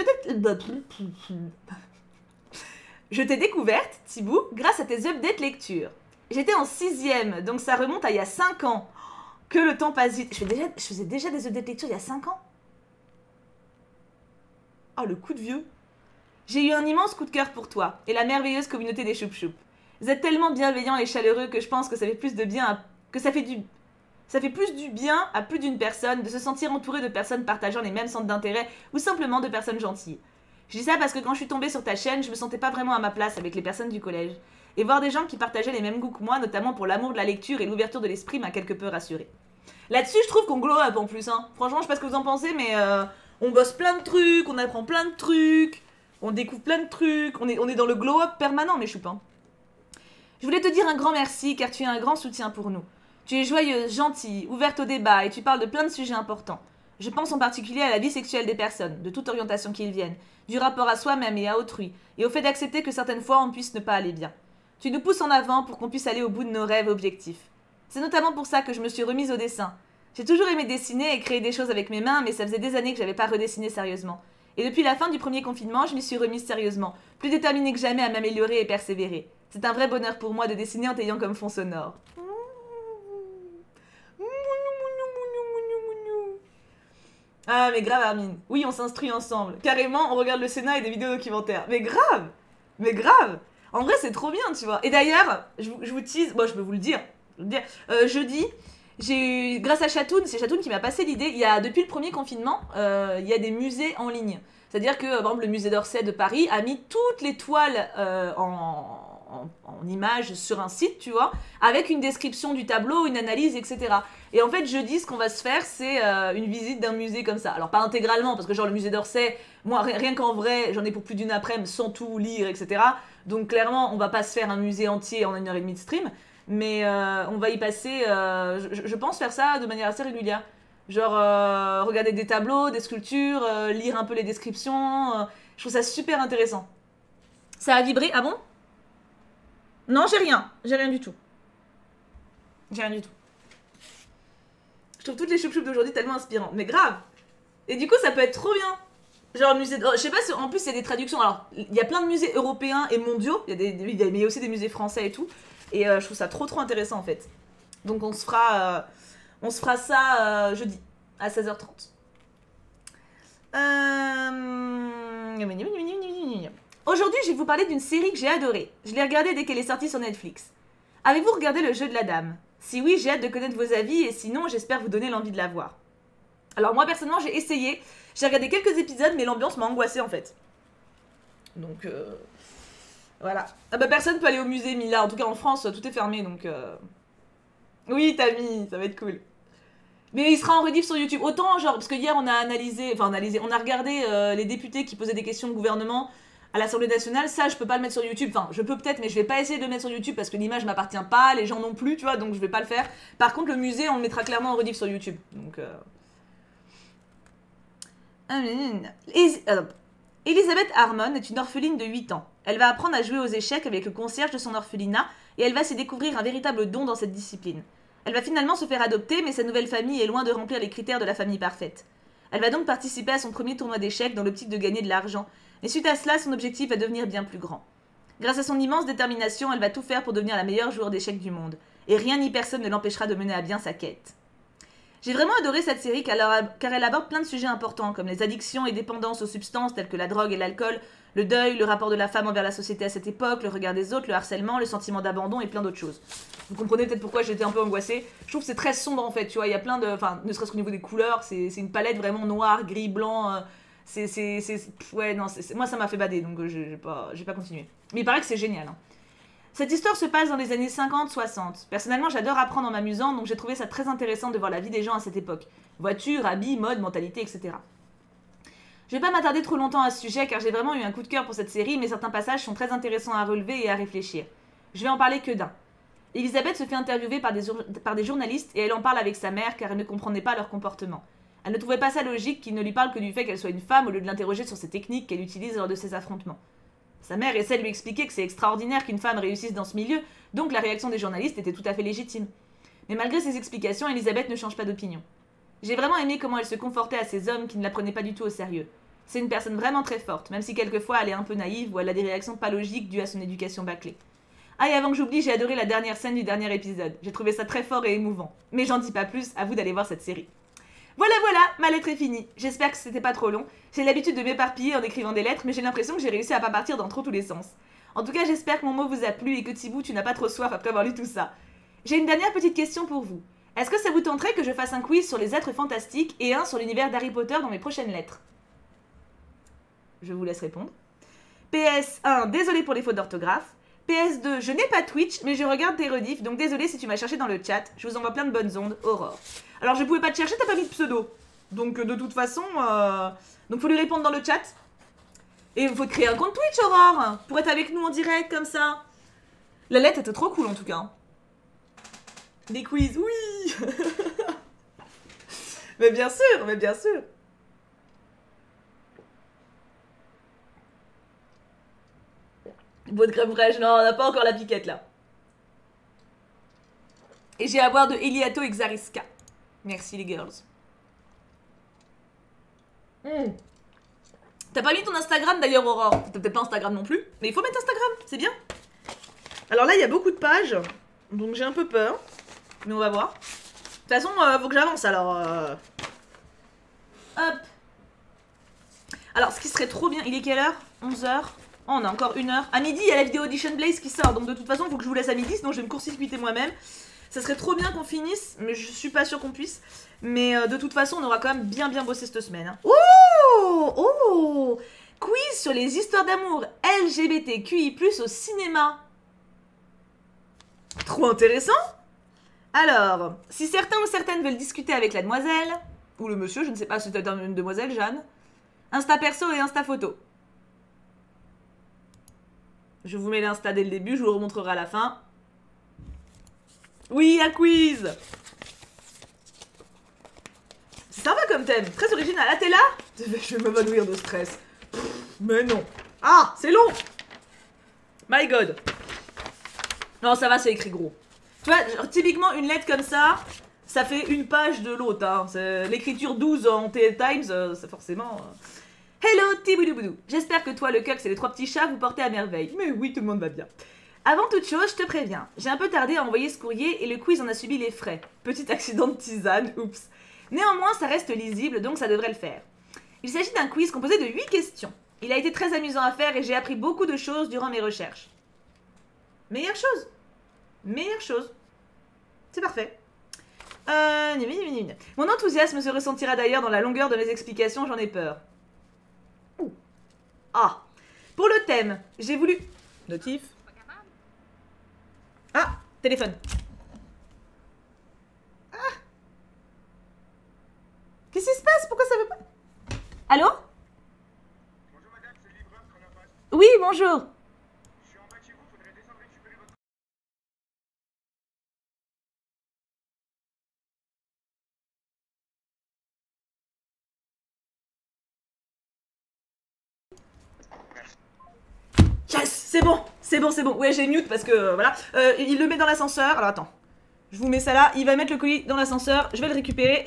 Je t'ai découverte, Thibaut, grâce à tes updates lecture. J'étais en 6ème, donc ça remonte à il y a 5 ans. Que le temps passe vite. Je faisais déjà des updates lecture il y a 5 ans. Oh, le coup de vieux. J'ai eu un immense coup de cœur pour toi et la merveilleuse communauté des choup-choup. Vous êtes tellement bienveillants et chaleureux que je pense que ça fait plus de bien ça fait plus du bien à plus d'une personne de se sentir entouré de personnes partageant les mêmes centres d'intérêt ou simplement de personnes gentilles. Je dis ça parce que quand je suis tombée sur ta chaîne, je me sentais pas vraiment à ma place avec les personnes du collège. Et voir des gens qui partageaient les mêmes goûts que moi, notamment pour l'amour de la lecture et l'ouverture de l'esprit, m'a quelque peu rassurée. Là-dessus, je trouve qu'on glow up en plus, hein. Franchement, je sais pas ce que vous en pensez, mais on bosse plein de trucs, on apprend plein de trucs, on découvre plein de trucs, on est dans le glow up permanent, mes choupins. Je voulais te dire un grand merci, car tu es un grand soutien pour nous. Tu es joyeuse, gentille, ouverte au débat, et tu parles de plein de sujets importants. Je pense en particulier à la vie sexuelle des personnes, de toute orientation qu'ils viennent, du rapport à soi-même et à autrui, et au fait d'accepter que certaines fois on puisse ne pas aller bien. Tu nous pousses en avant pour qu'on puisse aller au bout de nos rêves et objectifs. C'est notamment pour ça que je me suis remise au dessin. J'ai toujours aimé dessiner et créer des choses avec mes mains, mais ça faisait des années que j'avais pas redessiné sérieusement. Et depuis la fin du premier confinement, je m'y suis remise sérieusement, plus déterminée que jamais à m'améliorer et persévérer. C'est un vrai bonheur pour moi de dessiner en t'ayant comme fond sonore. Ah, mais grave, Armine. Oui, on s'instruit ensemble. Carrément, on regarde le Sénat et des vidéos documentaires. Mais grave! Mais grave! En vrai, c'est trop bien, tu vois. Et d'ailleurs, je vous tease, bon, je peux vous le dire. Jeudi, j'ai eu, grâce à Chatoun, c'est Chatoun qui m'a passé l'idée, depuis le premier confinement, il y a des musées en ligne. C'est-à-dire que, par exemple, le musée d'Orsay de Paris a mis toutes les toiles en images sur un site, tu vois, avec une description du tableau, une analyse, etc. Et en fait, jeudi, ce qu'on va se faire, c'est une visite d'un musée comme ça. Alors, pas intégralement, parce que genre le musée d'Orsay, moi, rien qu'en vrai, j'en ai pour plus d'une après-midi sans tout lire, etc. Donc, clairement, on va pas se faire un musée entier en 1h30 de stream, mais on va y passer, je pense faire ça de manière assez régulière. Genre, regarder des tableaux, des sculptures, lire un peu les descriptions. Je trouve ça super intéressant. Ça a vibré? Ah bon? Non, j'ai rien du tout. J'ai rien du tout. Je trouve toutes les choup-choup d'aujourd'hui tellement inspirantes, mais grave. Et du coup, ça peut être trop bien. Genre, le musée. Je sais pas si en plus il y a des traductions. Alors, il y a plein de musées européens et mondiaux. Mais il y a aussi des musées français et tout. Et je trouve ça trop intéressant en fait. Donc, on se fera ça jeudi à 16h30. Aujourd'hui, je vais vous parler d'une série que j'ai adorée. Je l'ai regardée dès qu'elle est sortie sur Netflix. Avez-vous regardé Le Jeu de la Dame? Si oui, j'ai hâte de connaître vos avis et sinon, j'espère vous donner l'envie de la voir. Alors moi, personnellement, j'ai essayé. J'ai regardé quelques épisodes, mais l'ambiance m'a angoissée en fait. Donc, voilà. Ah bah personne peut aller au musée Mila. En tout cas, en France, tout est fermé, donc... Oui, Tammy, ça va être cool. Mais il sera en rediff sur YouTube. Autant, genre, parce que hier, on a on a regardé les députés qui posaient des questions au gouvernement à l'Assemblée nationale. Ça, je peux pas le mettre sur YouTube. Enfin, je peux peut-être, mais je vais pas essayer de le mettre sur YouTube parce que l'image m'appartient pas, les gens non plus, tu vois, donc je vais pas le faire. Par contre, le musée, on le mettra clairement en rediff sur YouTube. Donc, Elisabeth Harmon est une orpheline de 8 ans. Elle va apprendre à jouer aux échecs avec le concierge de son orphelinat et elle va s'y découvrir un véritable don dans cette discipline. Elle va finalement se faire adopter, mais sa nouvelle famille est loin de remplir les critères de la famille parfaite. Elle va donc participer à son premier tournoi d'échecs dans l'optique de gagner de l'argent, mais suite à cela, son objectif va devenir bien plus grand. Grâce à son immense détermination, elle va tout faire pour devenir la meilleure joueur d'échecs du monde, et rien ni personne ne l'empêchera de mener à bien sa quête. J'ai vraiment adoré cette série car elle aborde plein de sujets importants, comme les addictions et dépendances aux substances telles que la drogue et l'alcool, le deuil, le rapport de la femme envers la société à cette époque, le regard des autres, le harcèlement, le sentiment d'abandon et plein d'autres choses. Vous comprenez peut-être pourquoi j'étais un peu angoissée. Je trouve que c'est très sombre en fait, tu vois, il y a plein de... Enfin, ne serait-ce qu'au niveau des couleurs, c'est une palette vraiment noire, gris, blanc... Ouais, non, moi ça m'a fait bader, donc j'ai pas continué. Mais il paraît que c'est génial. Hein. Cette histoire se passe dans les années 50-60. Personnellement, j'adore apprendre en m'amusant, donc j'ai trouvé ça très intéressant de voir la vie des gens à cette époque. Voitures, habits, mode, mentalité, etc. Je vais pas m'attarder trop longtemps à ce sujet car j'ai vraiment eu un coup de cœur pour cette série, mais certains passages sont très intéressants à relever et à réfléchir. Je vais en parler que d'un. Elisabeth se fait interviewer par des journalistes et elle en parle avec sa mère car elle ne comprenait pas leur comportement. Elle ne trouvait pas ça logique qu'ils ne lui parlent que du fait qu'elle soit une femme au lieu de l'interroger sur ses techniques qu'elle utilise lors de ses affrontements. Sa mère essaie de lui expliquer que c'est extraordinaire qu'une femme réussisse dans ce milieu, donc la réaction des journalistes était tout à fait légitime. Mais malgré ces explications, Elisabeth ne change pas d'opinion. J'ai vraiment aimé comment elle se confortait à ces hommes qui ne la prenaient pas du tout au sérieux. C'est une personne vraiment très forte, même si quelquefois elle est un peu naïve ou elle a des réactions pas logiques dues à son éducation bâclée. Ah et avant que j'oublie, j'ai adoré la dernière scène du dernier épisode. J'ai trouvé ça très fort et émouvant. Mais j'en dis pas plus, à vous d'aller voir cette série. Voilà, ma lettre est finie. J'espère que c'était pas trop long. J'ai l'habitude de m'éparpiller en écrivant des lettres, mais j'ai l'impression que j'ai réussi à pas partir dans trop tous les sens. En tout cas, j'espère que mon mot vous a plu et que Thibaut, tu n'as pas trop soif après avoir lu tout ça. J'ai une dernière petite question pour vous. Est-ce que ça vous tenterait que je fasse un quiz sur les êtres fantastiques et un sur l'univers d'Harry Potter dans mes prochaines lettres? Je vous laisse répondre. PS1, désolé pour les fautes d'orthographe. PS2, je n'ai pas Twitch, mais je regarde tes rediffs, donc désolé si tu m'as cherché dans le chat. Je vous envoie plein de bonnes ondes, Aurore. Alors je pouvais pas te chercher, t'as pas mis de pseudo. Donc de toute façon, donc faut lui répondre dans le chat. Et il faut te créer un compte Twitch, Aurore, pour être avec nous en direct, comme ça. La lettre était trop cool, en tout cas. Des quiz, oui. Mais bien sûr, mais bien sûr. Bois de crème fraîche, non, on n'a pas encore la piquette là. Et j'ai à boire de Eliato et Xariska. Merci les girls. T'as pas mis ton Instagram d'ailleurs, Aurore? T'as peut-être pas Instagram non plus, mais il faut mettre Instagram, c'est bien. Alors là, il y a beaucoup de pages, donc j'ai un peu peur. Mais on va voir. De toute façon, faut que j'avance alors. Hop. Alors, ce qui serait trop bien, il est quelle heure? 11h. Oh, on a encore 1 heure. À midi, il y a la vidéo Audition Blaze qui sort. Donc de toute façon, il faut que je vous laisse à midi, sinon je vais me court-circuiter moi-même. Ça serait trop bien qu'on finisse, mais je suis pas sûre qu'on puisse. Mais de toute façon, on aura quand même bien bossé cette semaine. Hein. Oh, quiz sur les histoires d'amour LGBTQI+, au cinéma. Trop intéressant. Alors, si certains ou certaines veulent discuter avec la demoiselle, ou le monsieur, je ne sais pas si c'est une demoiselle, Jeanne, Insta perso et Insta photo. Je vous mets l'Insta dès le début, je vous le remontrerai à la fin. Oui, un quiz. C'est sympa comme thème, très original. Ah, t'es là? Je vais m'évanouir de stress. Mais non. Ah, c'est long. My God. Non, ça va, c'est écrit gros. Tu vois, genre, typiquement, une lettre comme ça fait une page de l'autre. Hein. L'écriture 12 en Times, c'est forcément... Hello Tiboudoubou. J'espère que toi, le Cuck, c'est les 3 petits chats, vous portez à merveille. Mais oui, tout le monde va bien. Avant toute chose, je te préviens, j'ai un peu tardé à envoyer ce courrier et le quiz en a subi les frais. Petit accident de tisane, oups. Néanmoins, ça reste lisible, donc ça devrait le faire. Il s'agit d'un quiz composé de 8 questions. Il a été très amusant à faire et j'ai appris beaucoup de choses durant mes recherches. Meilleure chose. Meilleure chose. C'est parfait. Mon enthousiasme se ressentira d'ailleurs dans la longueur de mes explications, j'en ai peur. Ouh. Ah. Pour le thème, j'ai voulu... Notif. Ah, téléphone. Ah. Qu'est-ce qui se passe? Pourquoi ça veut pas... Allô? Bonjour madame, c'est le livreur Chronopost. Oui, bonjour. Je suis en bas de chez vous, faudrait descendre récupérer votre... Yes, c'est bon. Ouais, j'ai mute parce que voilà. Il le met dans l'ascenseur. Alors attends, je vous mets ça là. Il va mettre le colis dans l'ascenseur. Je vais le récupérer.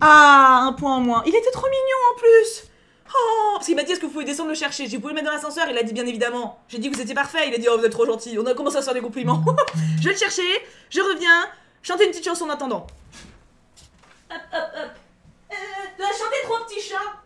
Ah, un point en moins. Il était trop mignon en plus. Oh, parce qu'il m'a dit est-ce que vous pouvez descendre le chercher. J'ai dit vous pouvez le mettre dans l'ascenseur. Il a dit bien évidemment. J'ai dit que vous étiez parfait. Il a dit oh vous êtes trop gentil. On a commencé à se faire des compliments. Je vais le chercher. Je reviens. Chanter une petite chanson en attendant. Hop. Tu vas chanter trois petits chats.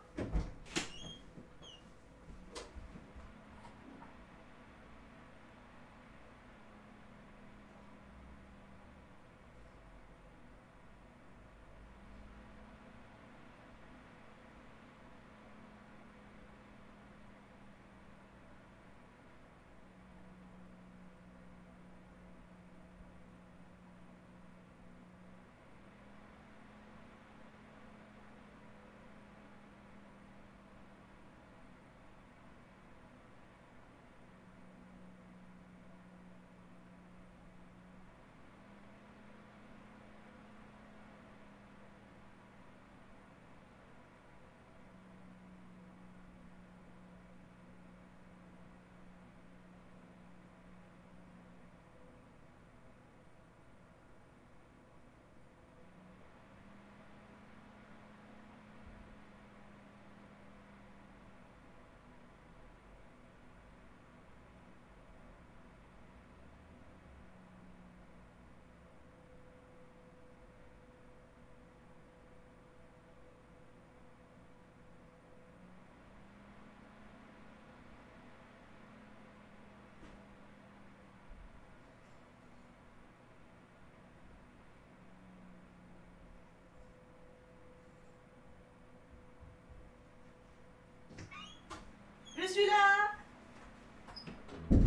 Je suis là.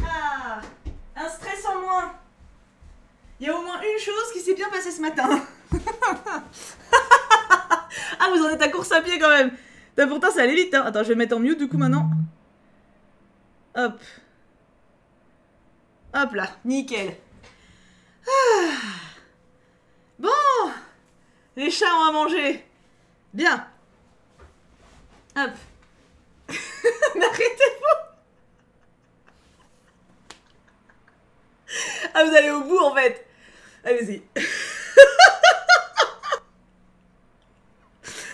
Ah, un stress en moins. Il y a au moins une chose qui s'est bien passée ce matin. Ah, vous en êtes à course à pied quand même. Pourtant, ça allait vite. Hein. Attends, je vais mettre en mute du coup maintenant. Hop. Hop là, nickel. Ah. Bon. Les chats ont à manger. Bien. Hop. Mais arrêtez-vous. Ah, vous allez au bout en fait. Allez-y.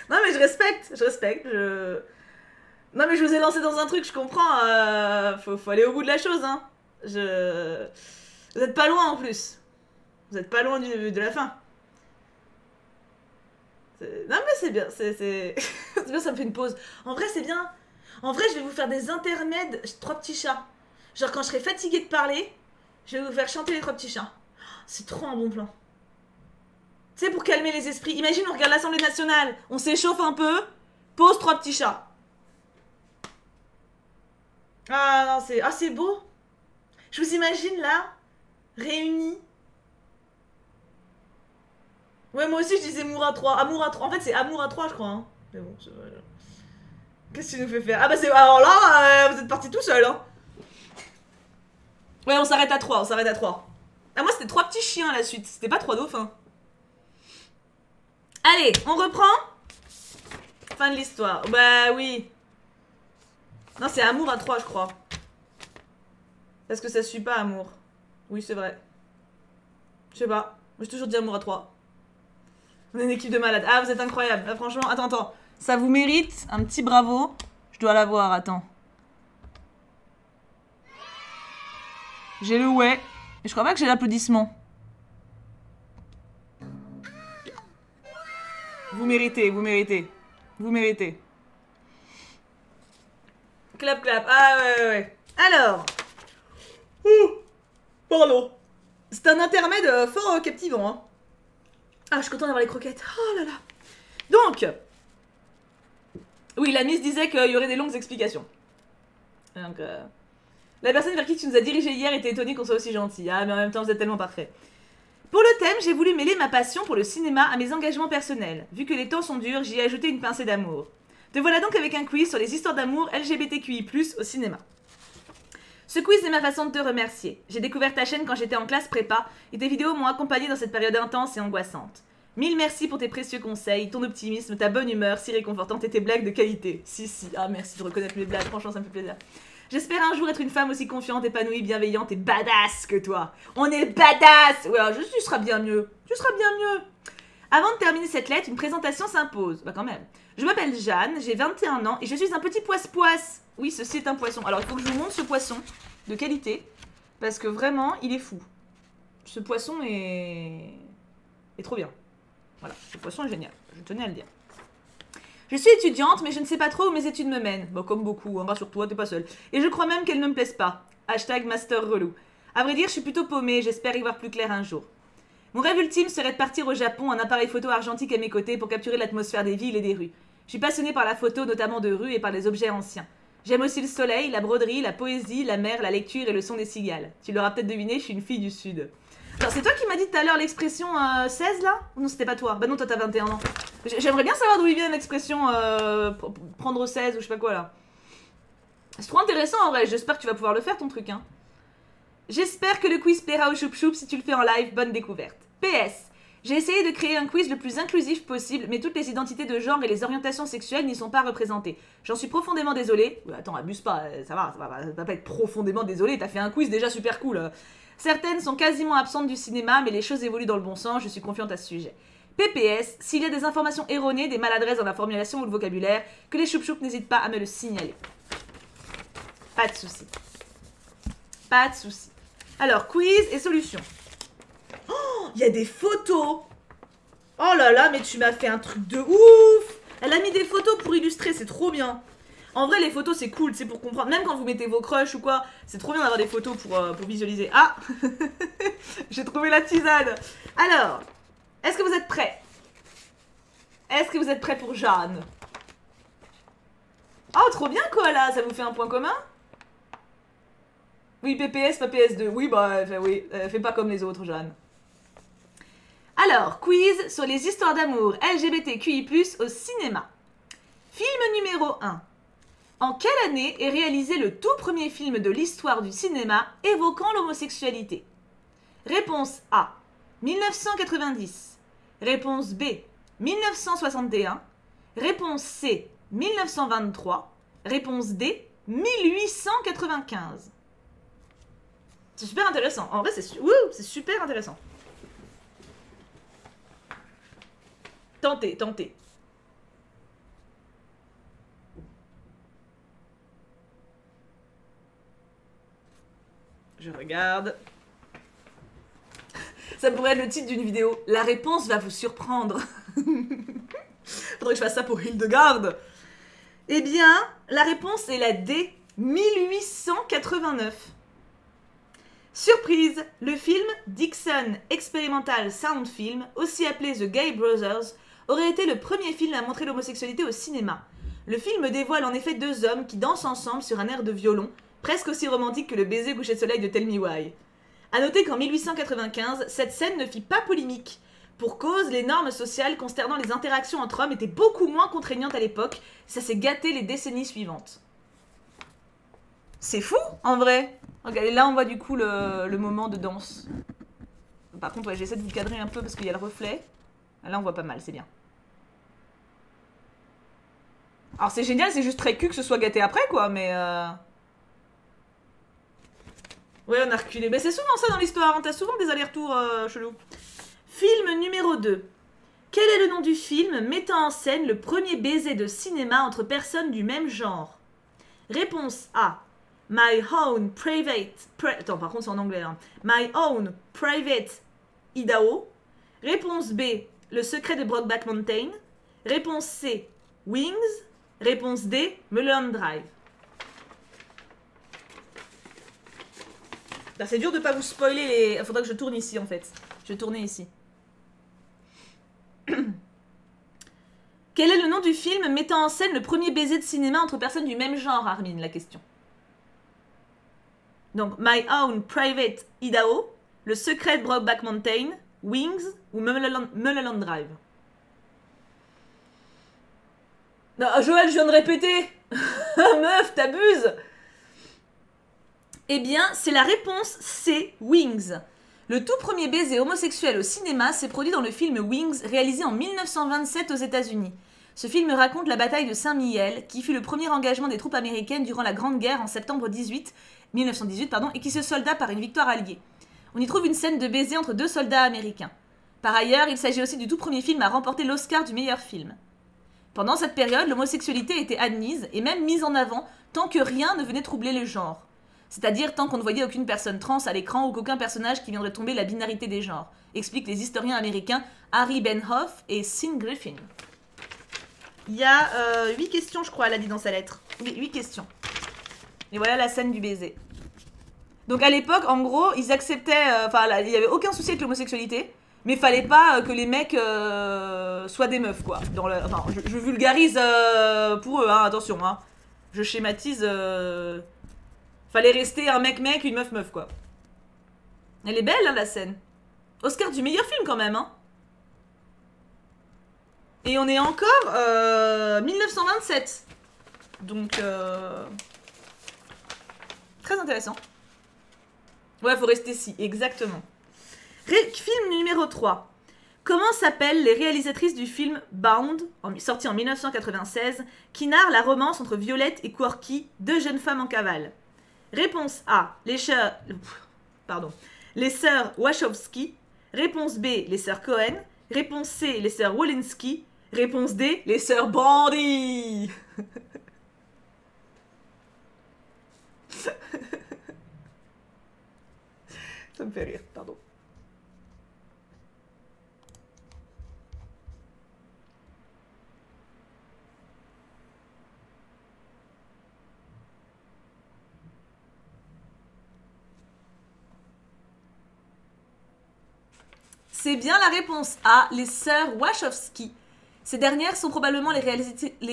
Non mais je respecte. Non mais je vous ai lancé dans un truc, je comprends. Faut aller au bout de la chose, hein. Vous êtes pas loin en plus. Vous êtes pas loin de la fin. Non mais c'est bien, c'est bien, ça me fait une pause. En vrai c'est bien. En vrai je vais vous faire des intermèdes, trois petits chats. Genre quand je serai fatiguée de parler, je vais vous faire chanter les trois petits chats. C'est trop un bon plan. Tu sais, pour calmer les esprits. Imagine on regarde l'Assemblée nationale, on s'échauffe un peu, pose trois petits chats. Ah non c'est... Ah c'est beau. Je vous imagine là, réunis. Ouais, moi aussi je disais Amour à 3. Amour à 3. En fait, c'est Amour à 3, je crois. Hein. Mais bon, c'est vrai. Qu'est-ce que tu nous fais faire? Ah bah c'est... Alors là, vous êtes partis tout seul, hein. Ouais, on s'arrête à 3, on s'arrête à 3. Ah, moi, c'était 3 petits chiens, à la suite. C'était pas 3 dauphins. Allez, on reprend. Fin de l'histoire. Bah oui. Non, c'est Amour à 3, je crois. Parce que ça suit pas Amour. Oui, c'est vrai. Je sais pas. Moi, j'ai toujours dit Amour à 3. On est une équipe de malades. Ah, vous êtes incroyables. Là, franchement, attends. Ça vous mérite un petit bravo. Je dois l'avoir, attends. J'ai le ouais. Et je crois pas que j'ai l'applaudissement. Vous méritez. Clap, clap. Ah ouais. Alors. Ouh, pardon. C'est un intermède fort captivant. Hein. Ah, je suis contente d'avoir les croquettes. Oh là là. Donc. Oui, la Miss disait qu'il y aurait des longues explications. Donc, la personne vers qui tu nous as dirigé hier était étonnée qu'on soit aussi gentil. Ah, mais en même temps, vous êtes tellement parfait. Pour le thème, j'ai voulu mêler ma passion pour le cinéma à mes engagements personnels. Vu que les temps sont durs, j'y ai ajouté une pincée d'amour. Te voilà donc avec un quiz sur les histoires d'amour LGBTQI+, au cinéma. Ce quiz est ma façon de te remercier. J'ai découvert ta chaîne quand j'étais en classe prépa, et tes vidéos m'ont accompagnée dans cette période intense et angoissante. Mille merci pour tes précieux conseils, ton optimisme, ta bonne humeur, si réconfortante et tes blagues de qualité. Si, ah merci de reconnaître mes blagues, franchement ça me fait plaisir. J'espère un jour être une femme aussi confiante, épanouie, bienveillante et badass que toi. On est badass. Ouais, tu seras bien mieux. Tu seras bien mieux. Avant de terminer cette lettre, une présentation s'impose. Bah quand même. Je m'appelle Jeanne, j'ai 21 ans et je suis un petit poisse-poisse. Oui, ceci est un poisson. Alors il faut que je vous montre ce poisson de qualité parce que vraiment, il est fou. Ce poisson est trop bien. Voilà, ce poisson est génial. Je tenais à le dire. Je suis étudiante, mais je ne sais pas trop où mes études me mènent. Bon, comme beaucoup, hein, rassure-toi, t'es pas seule. Et je crois même qu'elles ne me plaisent pas. Hashtag master relou. À vrai dire, je suis plutôt paumée, j'espère y voir plus clair un jour. Mon rêve ultime serait de partir au Japon, un appareil photo argentique à mes côtés pour capturer l'atmosphère des villes et des rues. Je suis passionnée par la photo, notamment de rues et par les objets anciens. J'aime aussi le soleil, la broderie, la poésie, la mer, la lecture et le son des cigales. Tu l'auras peut-être deviné, je suis une fille du Sud. Alors, c'est toi qui m'as dit tout à l'heure l'expression 16 là? Ou non, c'était pas toi? Bah non, toi t'as 21 ans. J'aimerais bien savoir d'où il vient l'expression prendre 16 ou je sais pas quoi là. C'est trop intéressant en vrai, j'espère que tu vas pouvoir le faire ton truc. Hein. J'espère que le quiz plaira au choup choup si tu le fais en live, bonne découverte. PS, j'ai essayé de créer un quiz le plus inclusif possible, mais toutes les identités de genre et les orientations sexuelles n'y sont pas représentées. J'en suis profondément désolée. Attends, abuse pas, ça va pas être profondément désolée, t'as fait un quiz déjà super cool. Certaines sont quasiment absentes du cinéma, mais les choses évoluent dans le bon sens, je suis confiante à ce sujet. PPS, s'il y a des informations erronées, des maladresses dans la formulation ou le vocabulaire, que les choup-choup n'hésitent pas à me le signaler. Pas de soucis. Pas de soucis. Alors, quiz et solution. Oh, il y a des photos. Oh là là, mais tu m'as fait un truc de ouf. Elle a mis des photos pour illustrer, c'est trop bien. En vrai, les photos, c'est cool, c'est pour comprendre. Même quand vous mettez vos crushs ou quoi, c'est trop bien d'avoir des photos pour visualiser. Ah j'ai trouvé la tisane. Alors, est-ce que vous êtes prêts? Est-ce que vous êtes prêts pour Jeanne? Oh, trop bien, Koala. Ça vous fait un point commun? Oui, PPS, pas PS2. Oui, bah, oui. Fais pas comme les autres, Jeanne. Alors, quiz sur les histoires d'amour LGBTQI+, au cinéma. Film numéro 1. En quelle année est réalisé le tout premier film de l'histoire du cinéma évoquant l'homosexualité? Réponse A. 1990. Réponse B. 1961. Réponse C. 1923. Réponse D. 1895. C'est super intéressant. En vrai, c'est super intéressant. Tentez, tentez. Je regarde. Ça pourrait être le titre d'une vidéo. La réponse va vous surprendre. Faudrait que je fasse ça pour Hildegarde. Eh bien, la réponse est la D. 1889. Surprise, le film Dixon Experimental Sound Film, aussi appelé The Gay Brothers, aurait été le premier film à montrer l'homosexualité au cinéma. Le film dévoile en effet deux hommes qui dansent ensemble sur un air de violon, presque aussi romantique que le baiser coucher de soleil de Tell Me Why. A noter qu'en 1895, cette scène ne fit pas polémique. Pour cause, les normes sociales concernant les interactions entre hommes étaient beaucoup moins contraignantes à l'époque, ça s'est gâté les décennies suivantes. C'est fou, en vrai. Regardez, là on voit du coup le moment de danse. Par contre, ouais, j'essaie de vous cadrer un peu parce qu'il y a le reflet. Là on voit pas mal, c'est bien. Alors c'est génial, c'est juste très cul que ce soit gâté après quoi, mais ouais, on a reculé. Mais c'est souvent ça dans l'histoire, hein. T'as souvent des allers-retours chelous. Film numéro 2. Quel est le nom du film mettant en scène le premier baiser de cinéma entre personnes du même genre? Réponse A. My Own Private... Attends, par contre c'est en anglais. Hein. My Own Private Idaho. Réponse B. Le secret de Brokeback Mountain. Réponse C. Wings. Réponse D. Mulholland Drive. C'est dur de pas vous spoiler les... Faudra que je tourne ici en fait. Je vais tourner ici. Quel est le nom du film mettant en scène le premier baiser de cinéma entre personnes du même genre, Armin, la question. Donc, My Own Private Idaho, Le Secret de Brokeback Mountain, Wings ou Mulholland Drive. Non, Joël, je viens de répéter. Meuf, t'abuses. Eh bien, c'est la réponse C, Wings. Le tout premier baiser homosexuel au cinéma s'est produit dans le film Wings, réalisé en 1927 aux États-Unis. Ce film raconte la bataille de Saint-Mihiel, qui fut le premier engagement des troupes américaines durant la Grande Guerre en septembre 1918, et qui se solda par une victoire alliée. On y trouve une scène de baiser entre deux soldats américains. Par ailleurs, il s'agit aussi du tout premier film à remporter l'Oscar du meilleur film. Pendant cette période, l'homosexualité était admise et même mise en avant tant que rien ne venait troubler le genre. C'est-à-dire tant qu'on ne voyait aucune personne trans à l'écran ou qu'aucun personnage qui viendrait tomber la binarité des genres, expliquent les historiens américains Harry Benhoff et Sean Griffin. Il y a 8 questions, je crois, elle a dit dans sa lettre. Oui, 8 questions. Et voilà la scène du baiser. Donc à l'époque, en gros, ils acceptaient... il n'y avait aucun souci avec l'homosexualité, mais il fallait pas que les mecs soient des meufs, quoi. Je vulgarise pour eux, hein, attention. Hein. Je schématise... Fallait rester un mec-mec, une meuf-meuf, quoi. Elle est belle, hein, la scène. Oscar du meilleur film, quand même, hein. Et on est encore 1927. Donc, très intéressant. Ouais, faut rester ici, exactement. Film numéro 3. Comment s'appellent les réalisatrices du film Bound, sorti en 1996, qui narre la romance entre Violette et Corky, deux jeunes femmes en cavale? Réponse A, les sœurs Wachowski. Réponse B, les sœurs Cohen. Réponse C, les sœurs Wolinski. Réponse D, les sœurs Bandy. Ça me fait rire, pardon. C'est bien la réponse A, les sœurs Wachowski. Ces dernières sont probablement les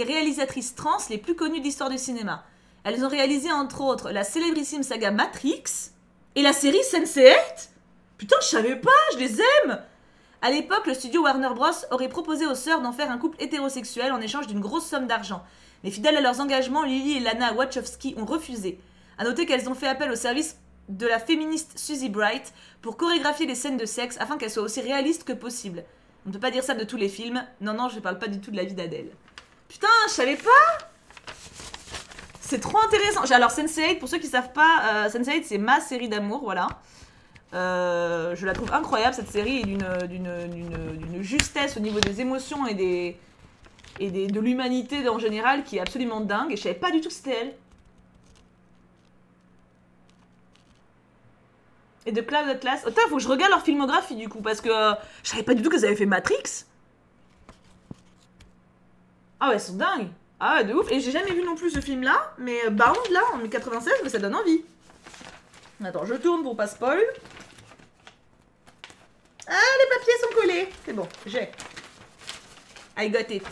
réalisatrices trans les plus connues de l'histoire du cinéma. Elles ont réalisé entre autres la célébrissime saga Matrix et la série Sense8. Putain, je savais pas, je les aime. À l'époque, le studio Warner Bros aurait proposé aux sœurs d'en faire un couple hétérosexuel en échange d'une grosse somme d'argent. Mais fidèles à leurs engagements, Lily et Lana Wachowski ont refusé. À noter qu'elles ont fait appel au service de la féministe Susie Bright pour chorégraphier les scènes de sexe afin qu'elles soient aussi réalistes que possible. On ne peut pas dire ça de tous les films. Non, je parle pas du tout de la vie d'Adèle. Putain, je savais pas. C'est trop intéressant. Alors Sense8, pour ceux qui savent pas, Sense8 c'est ma série d'amour, voilà. Je la trouve incroyable cette série, d'une justesse au niveau des émotions et de l'humanité en général qui est absolument dingue. Et je savais pas du tout que c'était elle. Et de Cloud Atlas. Attends, faut que je regarde leur filmographie du coup, parce que je savais pas du tout qu'elles avaient fait Matrix. Ah ouais, elles sont dingues. Ah ouais, de ouf. Et j'ai jamais vu non plus ce film-là, mais Bound là, en 96, mais ça donne envie. Attends, je tourne pour pas spoil. Ah, les papiers sont collés. C'est bon, j'ai. I got it.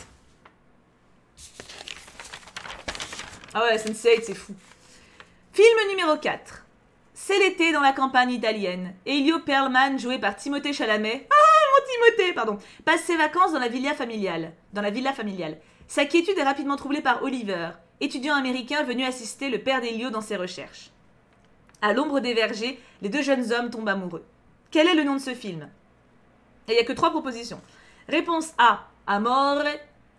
Ah ouais, Sense8, c'est fou. Film numéro 4. C'est l'été dans la campagne italienne. Elio Perlman, joué par Timothée Chalamet, mon Timothée, pardon, passe ses vacances dans la villa familiale. Sa quiétude est rapidement troublée par Oliver, étudiant américain venu assister le père d'Elio dans ses recherches. À l'ombre des vergers, les deux jeunes hommes tombent amoureux. Quel est le nom de ce film? Et il n'y a que 3 propositions. Réponse A, Amore.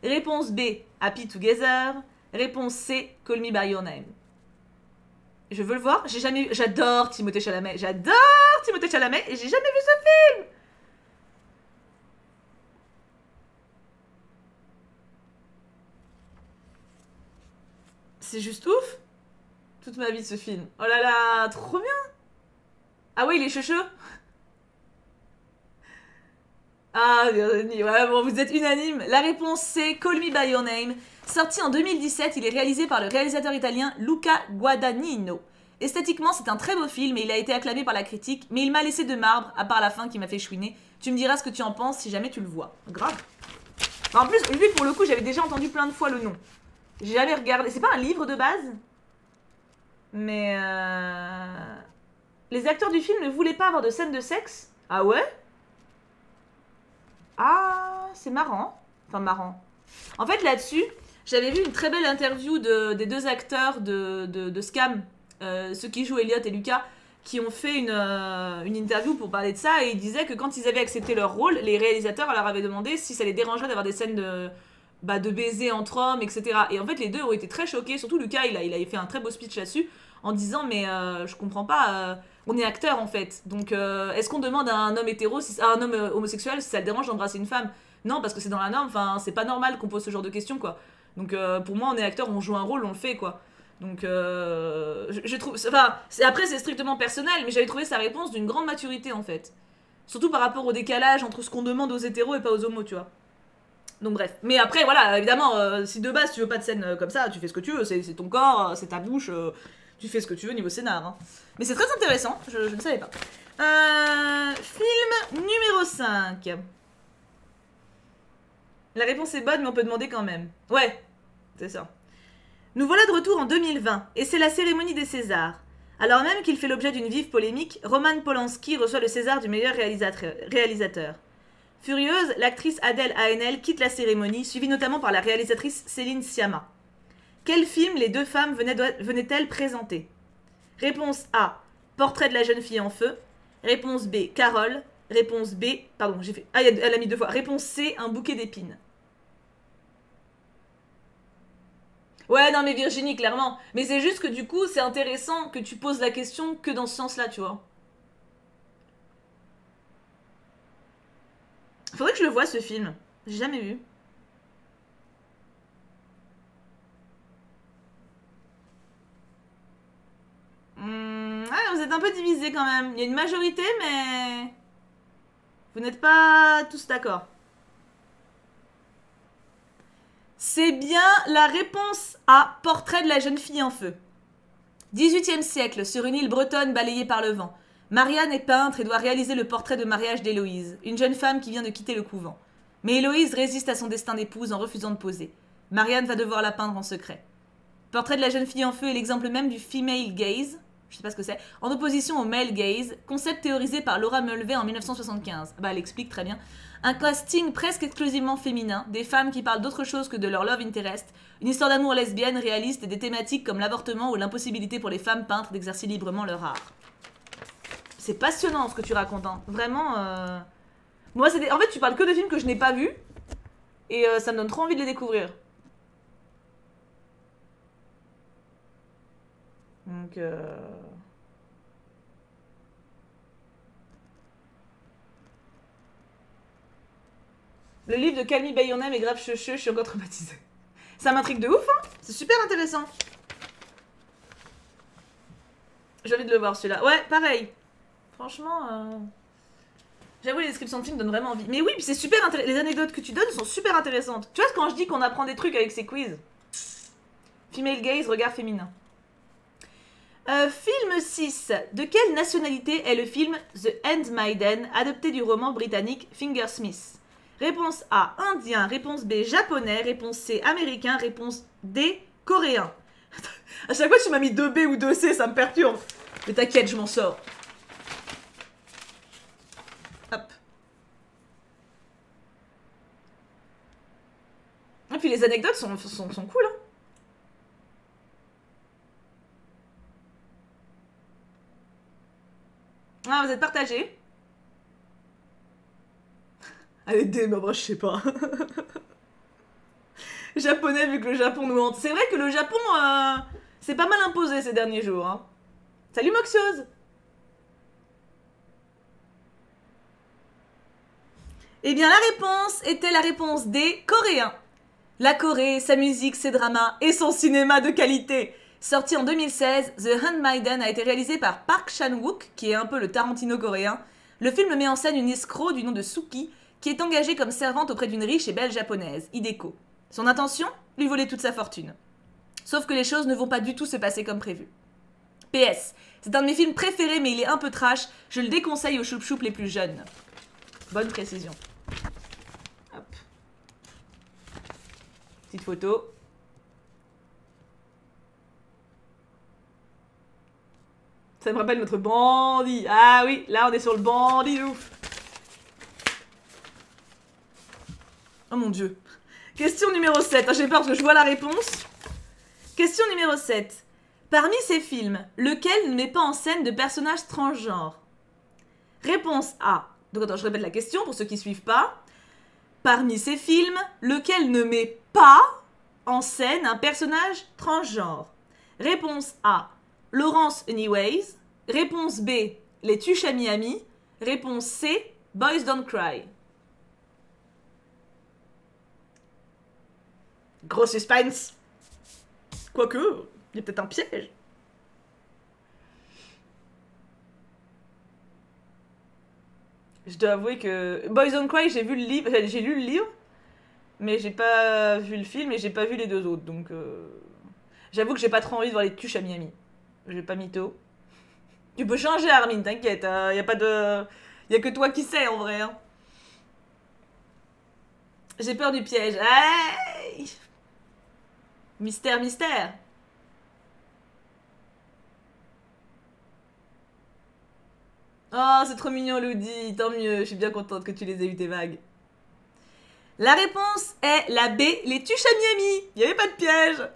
Réponse B, Happy Together. Réponse C, Call Me By Your Name. Je veux le voir. J'ai jamais vu. J'adore Timothée Chalamet. Et j'ai jamais vu ce film. C'est juste ouf. Toute ma vie ce film. Oh là là, trop bien. Ah ouais, il est chouchou. Ah, ouais, bon, vous êtes unanime. La réponse c'est Call Me By Your Name. Sorti en 2017, il est réalisé par le réalisateur italien Luca Guadagnino. Esthétiquement, c'est un très beau film et il a été acclamé par la critique, mais il m'a laissé de marbre, à part la fin qui m'a fait chouiner. Tu me diras ce que tu en penses si jamais tu le vois. Grave. Enfin, en plus, lui, pour le coup, j'avais déjà entendu plein de fois le nom. J'ai jamais regardé. C'est pas un livre de base? Mais les acteurs du film ne voulaient pas avoir de scène de sexe. Ah ouais? Ah, c'est marrant. Enfin, marrant. En fait, là-dessus, j'avais vu une très belle interview des deux acteurs de Scam, ceux qui jouent Elliot et Lucas, qui ont fait une interview pour parler de ça, et ils disaient que quand ils avaient accepté leur rôle, les réalisateurs leur avaient demandé si ça les dérangerait d'avoir des scènes de baiser entre hommes, etc. Et en fait, les deux ont été très choqués, surtout Lucas, il a fait un très beau speech là-dessus, en disant mais je comprends pas, on est acteur en fait, donc est-ce qu'on demande à un homme hétéro, à un homme homosexuel si ça le dérange d'embrasser une femme? Non, parce que c'est dans la norme, enfin c'est pas normal qu'on pose ce genre de questions quoi. Donc pour moi on est acteur, on joue un rôle, on le fait quoi. Donc je trouve, enfin après c'est strictement personnel, mais j'avais trouvé sa réponse d'une grande maturité en fait. Surtout par rapport au décalage entre ce qu'on demande aux hétéros et pas aux homos, tu vois. Donc bref. Mais après, voilà, évidemment, si de base tu veux pas de scène comme ça, tu fais ce que tu veux, c'est ton corps, c'est ta bouche, tu fais ce que tu veux niveau scénar. Hein. Mais c'est très intéressant, je ne savais pas. Film numéro 5. La réponse est bonne, mais on peut demander quand même. Ouais, c'est ça. Nous voilà de retour en 2020, et c'est la cérémonie des Césars. Alors même qu'il fait l'objet d'une vive polémique, Roman Polanski reçoit le César du meilleur réalisateur. Furieuse, l'actrice Adèle Haenel quitte la cérémonie, suivie notamment par la réalisatrice Céline Sciamma. Quel film les deux femmes venaient-elles présenter? Réponse A, Portrait de la jeune fille en feu. Réponse B, Carole. Réponse B, pardon, j'ai fait... Ah, elle a mis deux fois. Réponse C, Un bouquet d'épines. Ouais, non mais Virginie, clairement. Mais c'est juste que du coup, c'est intéressant que tu poses la question que dans ce sens-là, tu vois. Faudrait que je le voie, ce film. J'ai jamais vu. Ouais, vous êtes un peu divisés quand même. Il y a une majorité, mais... Vous n'êtes pas tous d'accord. C'est bien la réponse A, Portrait de la jeune fille en feu. 18e siècle, sur une île bretonne balayée par le vent. Marianne est peintre et doit réaliser le portrait de mariage d'Héloïse, une jeune femme qui vient de quitter le couvent. Mais Héloïse résiste à son destin d'épouse en refusant de poser. Marianne va devoir la peindre en secret. Portrait de la jeune fille en feu est l'exemple même du female gaze, je sais pas ce que c'est, en opposition au male gaze, concept théorisé par Laura Mulvey en 1975. Bah, elle explique très bien. Un casting presque exclusivement féminin, des femmes qui parlent d'autre chose que de leur love interest, une histoire d'amour lesbienne réaliste et des thématiques comme l'avortement ou l'impossibilité pour les femmes peintres d'exercer librement leur art. C'est passionnant ce que tu racontes, hein. Vraiment. Moi, c'est en fait, tu parles que de films que je n'ai pas vus, et ça me donne trop envie de les découvrir. Donc, le livre de Call Me By Your Name est grave checheux, je suis encore traumatisée. Ça m'intrigue de ouf, hein. C'est super intéressant. J'ai envie de le voir celui-là. Ouais, pareil. Franchement, j'avoue, les descriptions de films donnent vraiment envie. Mais oui, puis c'est super intéressant. Les anecdotes que tu donnes sont super intéressantes. Tu vois, quand je dis qu'on apprend des trucs avec ces quiz. Female gaze, regard féminin. Film 6. De quelle nationalité est le film The Handmaiden, adapté du roman britannique Fingersmith? Réponse A, indien. Réponse B, japonais. Réponse C, américain. Réponse D, coréen. À chaque fois, tu m'as mis 2B ou 2C, ça me perturbe. Mais t'inquiète, je m'en sors. Hop. Et puis les anecdotes sont cool, hein. Ah, vous êtes partagés. Allez, D, mais moi, je sais pas. Japonais, vu que le Japon nous hante. C'est vrai que le Japon, c'est pas mal imposé ces derniers jours. Hein. Salut Moxiose. Eh bien, la réponse était la réponse D, coréen. La Corée, sa musique, ses dramas et son cinéma de qualité. Sorti en 2016, The Handmaiden a été réalisé par Park Chan-wook, qui est un peu le Tarantino coréen. Le film met en scène une escroc du nom de Suki, qui est engagée comme servante auprès d'une riche et belle japonaise, Hideko. Son intention? Lui voler toute sa fortune. Sauf que les choses ne vont pas du tout se passer comme prévu. PS, c'est un de mes films préférés mais il est un peu trash. Je le déconseille aux choup-choup les plus jeunes. Bonne précision. Hop. Petite photo. Ça me rappelle notre bandit. Ah oui, là on est sur le bandit de ouf. Oh mon dieu. Question numéro 7. Ah, j'ai peur parce que je vois la réponse. Question numéro 7. Parmi ces films, lequel ne met pas en scène de personnages transgenres? Réponse A. Donc attends, je répète la question pour ceux qui ne suivent pas. Parmi ces films, lequel ne met pas en scène un personnage transgenre? Réponse A. Lawrence Anyways. Réponse B. Les Tuches à Miami. Réponse C. Boys Don't Cry. Gros suspense. Quoique, il y a peut-être un piège. Je dois avouer que Boys Don't Cry, j'ai vu le livre, j'ai lu le livre, mais j'ai pas vu le film et j'ai pas vu les deux autres, donc j'avoue que j'ai pas trop envie de voir les Tuches à Miami. J'ai pas mytho. Tu peux changer, Armin, t'inquiète, y a pas de, y a que toi qui sais en vrai. Hein. J'ai peur du piège. Aïe. Mystère, mystère. Oh, c'est trop mignon, Ludi. Tant mieux, je suis bien contente que tu les aies eu tes vagues. La réponse est la B, les Tuches à Miami. Il n'y avait pas de piège.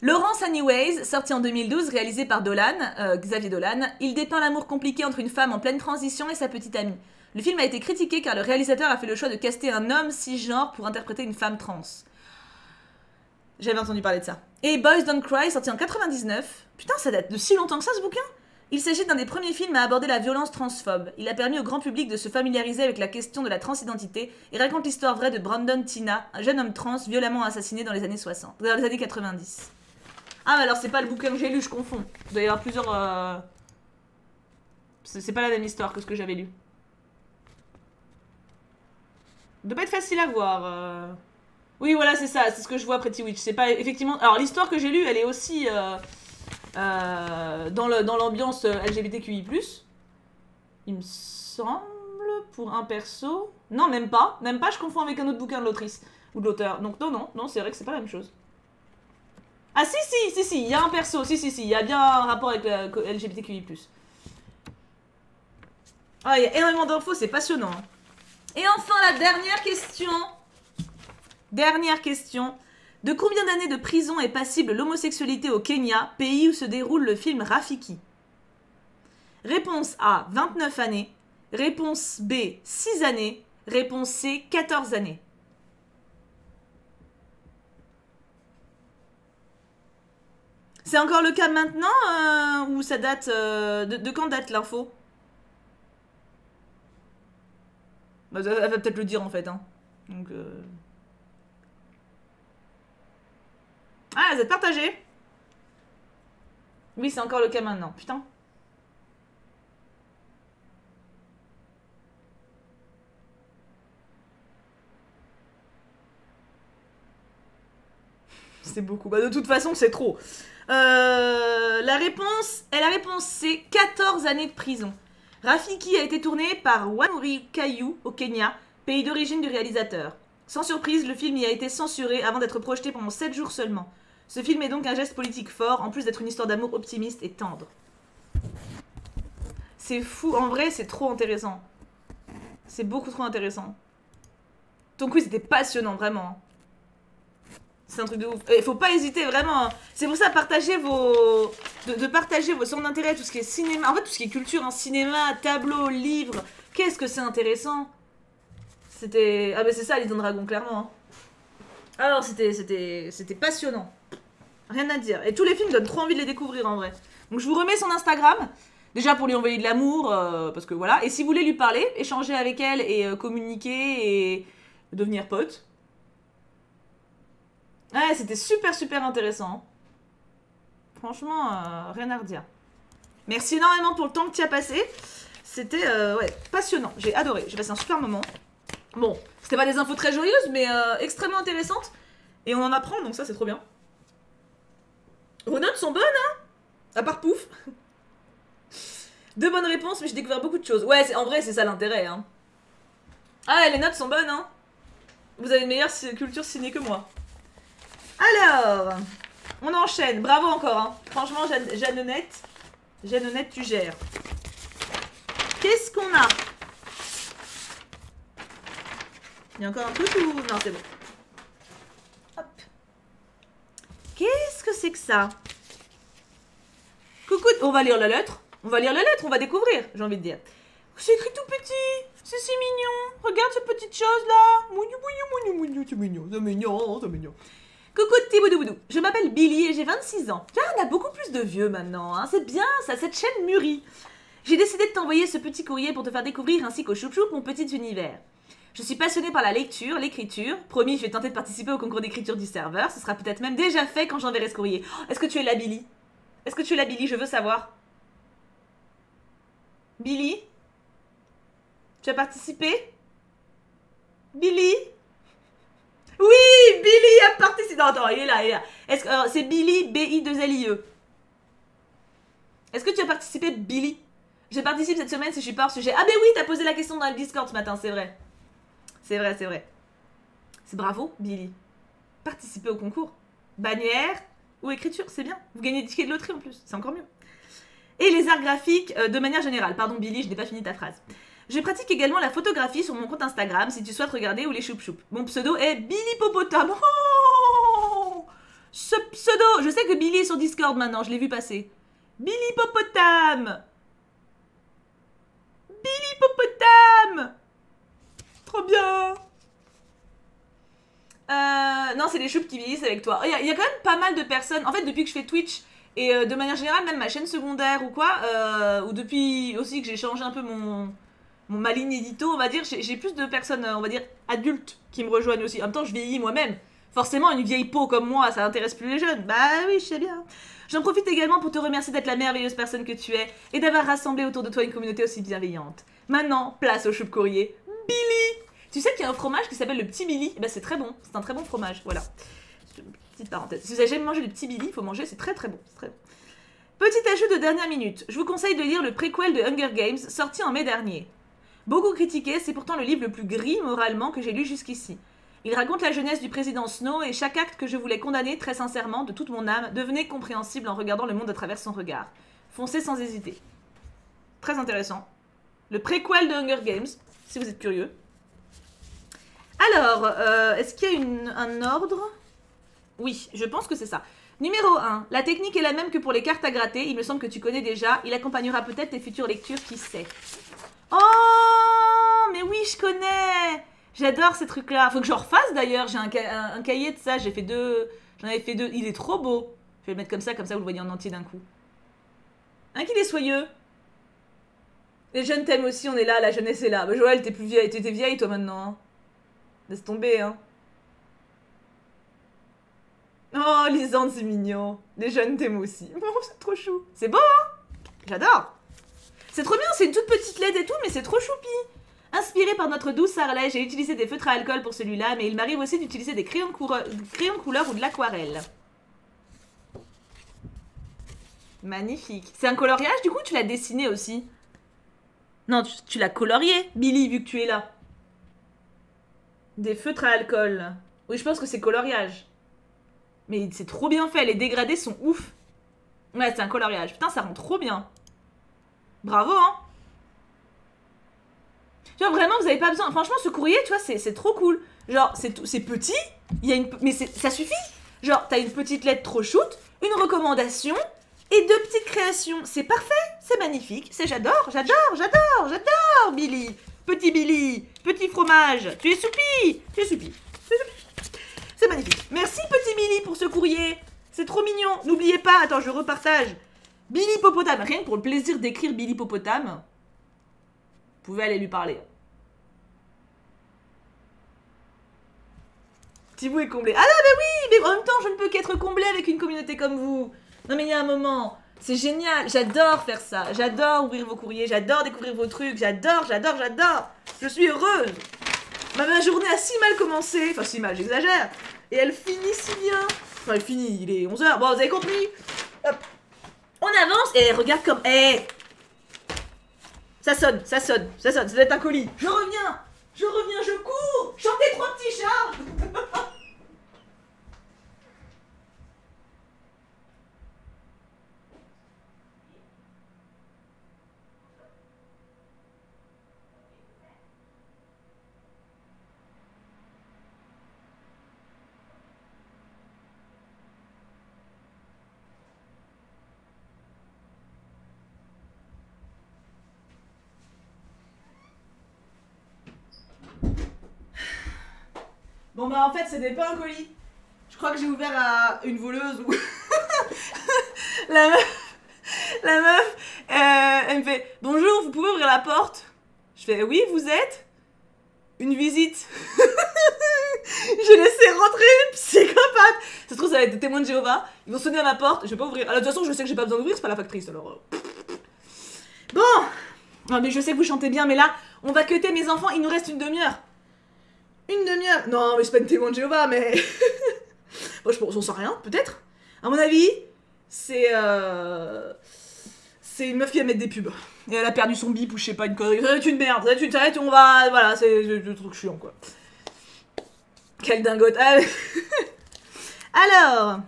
Lawrence Anyways, sorti en 2012, réalisé par Xavier Dolan, il dépeint l'amour compliqué entre une femme en pleine transition et sa petite amie. Le film a été critiqué car le réalisateur a fait le choix de caster un homme cisgenre pour interpréter une femme trans. J'avais entendu parler de ça. Et Boys Don't Cry, sorti en 99. Putain, ça date de si longtemps que ça, ce bouquin. Il s'agit d'un des premiers films à aborder la violence transphobe. Il a permis au grand public de se familiariser avec la question de la transidentité et raconte l'histoire vraie de Brandon Tina, un jeune homme trans violemment assassiné dans les années 60, dans les années 90. Ah, mais alors c'est pas le bouquin que j'ai lu, je confonds. Il doit y avoir plusieurs... C'est pas la même histoire que ce que j'avais lu. Ça doit pas être facile à voir. Oui, voilà, c'est ça, c'est ce que je vois, Pretty Witch. C'est pas effectivement. Alors, l'histoire que j'ai lue, elle est aussi dans l'ambiance LGBTQI. Il me semble, pour un perso. Non, même pas, je confonds avec un autre bouquin de l'autrice ou de l'auteur. Donc, non, c'est vrai que c'est pas la même chose. Ah, si, il y a un perso, si, il y a bien un rapport avec LGBTQI. Ah, il y a énormément d'infos, c'est passionnant. Et enfin, la dernière question. Dernière question. De combien d'années de prison est passible l'homosexualité au Kenya, pays où se déroule le film Rafiki? Réponse A, 29 années. Réponse B, 6 années. Réponse C, 14 années. C'est encore le cas maintenant ou ça date... de quand date l'info? Bah, elle va peut-être le dire en fait. Hein. Donc... Ah, vous êtes partagés. Oui, c'est encore le cas maintenant. Putain. C'est beaucoup. Bah, de toute façon, c'est trop. La réponse C, 14 années de prison. Rafiki a été tourné par Wanuri Kayu au Kenya, pays d'origine du réalisateur. Sans surprise, le film y a été censuré avant d'être projeté pendant 7 jours seulement. Ce film est donc un geste politique fort, en plus d'être une histoire d'amour optimiste et tendre. C'est fou, en vrai, c'est trop intéressant. C'est beaucoup trop intéressant. Ton quiz était passionnant, vraiment. C'est un truc de ouf. Il faut pas hésiter, vraiment. C'est pour ça, partagez vos... De partager vos centres d'intérêt, tout ce qui est cinéma. En fait, tout ce qui est culture, hein, cinéma, tableau, livre. Qu'est-ce que c'est intéressant. C'était... Ah bah c'est ça, Lison Dragon, clairement. Hein. Alors, c'était passionnant. Rien à dire. Et tous les films donnent trop envie de les découvrir, en vrai. Donc, je vous remets son Instagram. Déjà, pour lui envoyer de l'amour, parce que voilà. Et si vous voulez lui parler, échanger avec elle et communiquer et devenir pote. Ouais, c'était super intéressant. Franchement, rien à redire. Merci énormément pour le temps que tu as passé. C'était ouais, passionnant. J'ai adoré. J'ai passé un super moment. Bon, c'était pas des infos très joyeuses, mais extrêmement intéressantes. Et on en apprend, donc ça, c'est trop bien. Vos notes sont bonnes, hein? À part pouf. Deux bonnes réponses, mais j'ai découvert beaucoup de choses. Ouais, en vrai, c'est ça l'intérêt. Hein. Ah, les notes sont bonnes, hein. Vous avez une meilleure culture ciné que moi. Alors, on enchaîne. Bravo encore, hein. Franchement, Jeannonnette, tu gères. Qu'est-ce qu'on a? Il y a encore un truc ou... Non, c'est bon. Hop. Qu'est-ce que c'est que ça? Coucou, on va lire la lettre. On va lire la lettre, on va découvrir, j'ai envie de dire. C'est écrit tout petit. C'est si mignon. Regarde cette petite chose là. Mignon, c'est mignon, c'est mignon, c'est mignon. Coucou petit boudou. Je m'appelle Billy et j'ai 26 ans. Tiens, on a beaucoup plus de vieux maintenant, hein. C'est bien ça, cette chaîne mûrit. J'ai décidé de t'envoyer ce petit courrier pour te faire découvrir ainsi qu'au choup choup mon petit univers. Je suis passionnée par la lecture, l'écriture. Promis, je vais tenter de participer au concours d'écriture du serveur. Ce sera peut-être même déjà fait quand j'enverrai ce courrier. Oh, est-ce que tu es là, Billy? Est-ce que tu es là, Billy? Je veux savoir. Billy? Tu as participé? Billy? Oui, Billy a participé. Non, attends, il est là, il est là. Est-ce que c'est Billy, B-I-2-L-I-E? Est-ce que tu as participé, Billy? Je participe cette semaine si je suis pas hors sujet. Ah ben oui, t'as posé la question dans le Discord ce matin, c'est vrai. C'est vrai, c'est vrai. C'est bravo, Billy. Participer au concours. Bannière ou écriture, c'est bien. Vous gagnez des tickets de loterie en plus, c'est encore mieux. Et les arts graphiques de manière générale. Pardon, Billy, je n'ai pas fini ta phrase. Je pratique également la photographie sur mon compte Instagram si tu souhaites regarder ou les choup-choup. Mon pseudo est Billy Popotame. Oh, ce pseudo, je sais que Billy est sur Discord maintenant, je l'ai vu passer. Billy Popotame. Billy Popotame. Trop bien. Non, c'est les choups qui vieillissent avec toi. Il y a quand même pas mal de personnes. En fait, depuis que je fais Twitch et de manière générale, même ma chaîne secondaire ou quoi, ou depuis aussi que j'ai changé un peu ma ligne édito, on va dire, j'ai plus de personnes, on va dire, adultes qui me rejoignent aussi. En même temps, je vieillis moi-même. Forcément, une vieille peau comme moi, ça intéresse plus les jeunes. Bah oui, je sais bien. J'en profite également pour te remercier d'être la merveilleuse personne que tu es et d'avoir rassemblé autour de toi une communauté aussi bienveillante. Maintenant, place au choup courrier. Billy! Tu sais qu'il y a un fromage qui s'appelle le petit Billy? Bah c'est très bon, c'est un très bon fromage, voilà. Petite parenthèse. Si vous avez jamais mangé le petit Billy, il faut manger, c'est très très bon. Très bon. Petit ajout de dernière minute. Je vous conseille de lire le préquel de Hunger Games, sorti en mai dernier. Beaucoup critiqué, c'est pourtant le livre le plus gris moralement que j'ai lu jusqu'ici. Il raconte la jeunesse du président Snow et chaque acte que je voulais condamner très sincèrement, de toute mon âme, devenait compréhensible en regardant le monde à travers son regard. Foncez sans hésiter. Très intéressant. Le préquel de Hunger Games, si vous êtes curieux. Alors, est-ce qu'il y a un ordre? Oui, je pense que c'est ça. Numéro 1. La technique est la même que pour les cartes à gratter. Il me semble que tu connais déjà. Il accompagnera peut-être tes futures lectures, qui sait. Oh, mais oui, je connais. J'adore ces trucs-là. Faut que je refasse d'ailleurs. J'ai un cahier de ça. J'en avais fait 2. Il est trop beau. Je vais le mettre comme ça vous le voyez en entier d'un coup. Hein, qu'il est soyeux. Les jeunes t'aiment aussi, on est là, la jeunesse est là. Bah, Joël, t'es plus vieille. T'es vieille toi maintenant. Hein. Laisse tomber, hein. Oh, Lisande, c'est mignon. Les jeunes t'aiment aussi. Oh, c'est trop chou. C'est beau, hein. J'adore. C'est trop bien, c'est une toute petite LED et tout, mais c'est trop choupi. Inspiré par notre douce Harley, j'ai utilisé des feutres à alcool pour celui-là, mais il m'arrive aussi d'utiliser des crayons de couleur ou de l'aquarelle. Magnifique. C'est un coloriage, du coup, tu l'as dessiné aussi? Non, tu l'as colorié, Billy, vu que tu es là. Des feutres à alcool. Oui, je pense que c'est coloriage. Mais c'est trop bien fait, les dégradés sont ouf. Ouais, c'est un coloriage. Putain, ça rend trop bien. Bravo, hein. Tu vois, vraiment, vous avez pas besoin... Franchement, ce courrier, tu vois, c'est trop cool. Genre, c'est petit, mais ça suffit. Genre, t'as une petite lettre trop shoot, une recommandation et 2 petites créations. C'est parfait, c'est magnifique. J'adore, Billy. Petit Billy, petit fromage. Tu es soupi. C'est magnifique. Merci, petit Billy, pour ce courrier. C'est trop mignon. N'oubliez pas, attends, je repartage. Billy Popotame. Rien que pour le plaisir d'écrire Billy Popotame, vous pouvez aller lui parler. Thibaut est comblé. Ah non, mais oui, mais en même temps, je ne peux qu'être comblé avec une communauté comme vous. Non, mais il y a un moment. C'est génial. J'adore faire ça. J'adore ouvrir vos courriers. J'adore découvrir vos trucs. J'adore. Je suis heureuse. Ma journée a si mal commencé. Enfin, si mal, j'exagère. Et elle finit si bien. Enfin, elle finit. Il est 11h. Bon, vous avez compris. Hop. On avance. Et regarde comme... Ça sonne, ça sonne, ça sonne, ça doit être un colis. Je reviens, je cours. Chantez 3 petits chats. Bon bah en fait c'était pas un colis. Je crois que j'ai ouvert à une voleuse ou... la meuf, elle me fait « Bonjour, vous pouvez ouvrir la porte ?» Je fais « Oui, vous êtes ?» Une visite. J'ai laissé rentrer une psychopathe. Ça se trouve ça va être des témoins de Jéhovah. Ils vont sonner à ma porte, je vais pas ouvrir. Alors de toute façon je sais que j'ai pas besoin d'ouvrir, c'est pas la factrice alors... Bon. Non mais je sais que vous chantez bien mais là, on va cuter mes enfants, il nous reste une demi-heure. Une demi-heure. Non, mais c'est pas une témoin de Jéhovah, mais... Bon, on sent rien, peut-être. À mon avis, c'est une meuf qui va mettre des pubs. Et elle a perdu son bip ou je sais pas, une connerie. Ça va être une merde, ça va être on va... Voilà, c'est le truc chiant, quoi. Quelle dingote. Alors...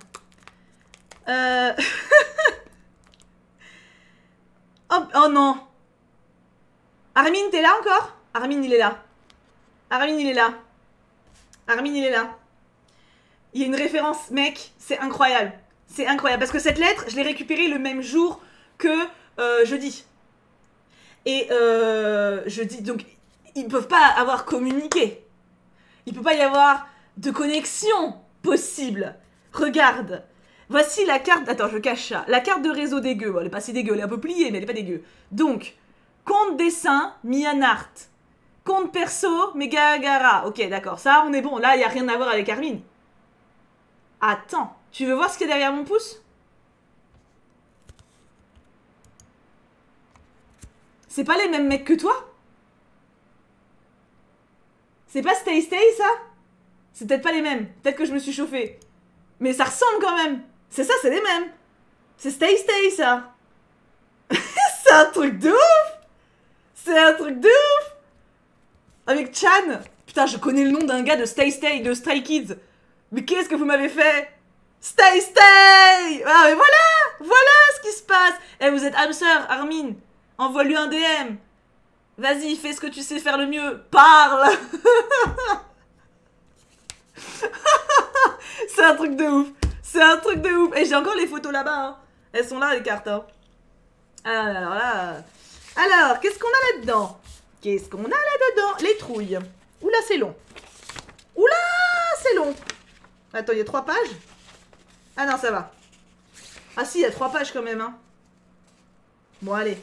oh non. Armin, t'es là encore? Armin, il est là. Armin, il est là. Armin, il est là. Il y a une référence, mec, c'est incroyable. C'est incroyable, parce que cette lettre, je l'ai récupérée le même jour que jeudi. Et jeudi, donc, ils peuvent pas avoir communiqué. Il peut pas y avoir de connexion possible. Regarde. Voici la carte... Attends, je cache ça. La carte de réseau dégueu. Bon, elle est pas si dégueu, elle est un peu pliée, mais elle est pas dégueu. Donc, compte dessin, Mianart. Compte perso, Megagara. Ok, d'accord. Ça, on est bon. Là, il n'y a rien à voir avec Armin. Attends. Tu veux voir ce qu'il y a derrière mon pouce? C'est pas les mêmes mecs que toi? C'est pas Stay Stay, ça? C'est peut-être pas les mêmes. Peut-être que je me suis chauffée. Mais ça ressemble quand même. C'est ça, c'est les mêmes. C'est Stay Stay, ça. C'est un truc de ouf. C'est un truc de ouf. Avec Chan. Putain, je connais le nom d'un gars de Stay Stay, de Stray Kids. Mais qu'est-ce que vous m'avez fait? Stay Stay. Ah, mais voilà. Voilà ce qui se passe. Eh, vous êtes âme sœur, Armin. Envoie-lui un DM. Vas-y, fais ce que tu sais faire le mieux. Parle. C'est un truc de ouf. C'est un truc de ouf. Et j'ai encore les photos là-bas. Hein. Elles sont là, les cartes. Hein. Alors là... Alors, qu'est-ce qu'on a là-dedans? Qu'est-ce qu'on a là-dedans? Les trouilles. Oula, c'est long. Oula, c'est long. Attends, il y a 3 pages? Ah non, ça va. Ah si, il y a 3 pages quand même. Hein. Bon, allez.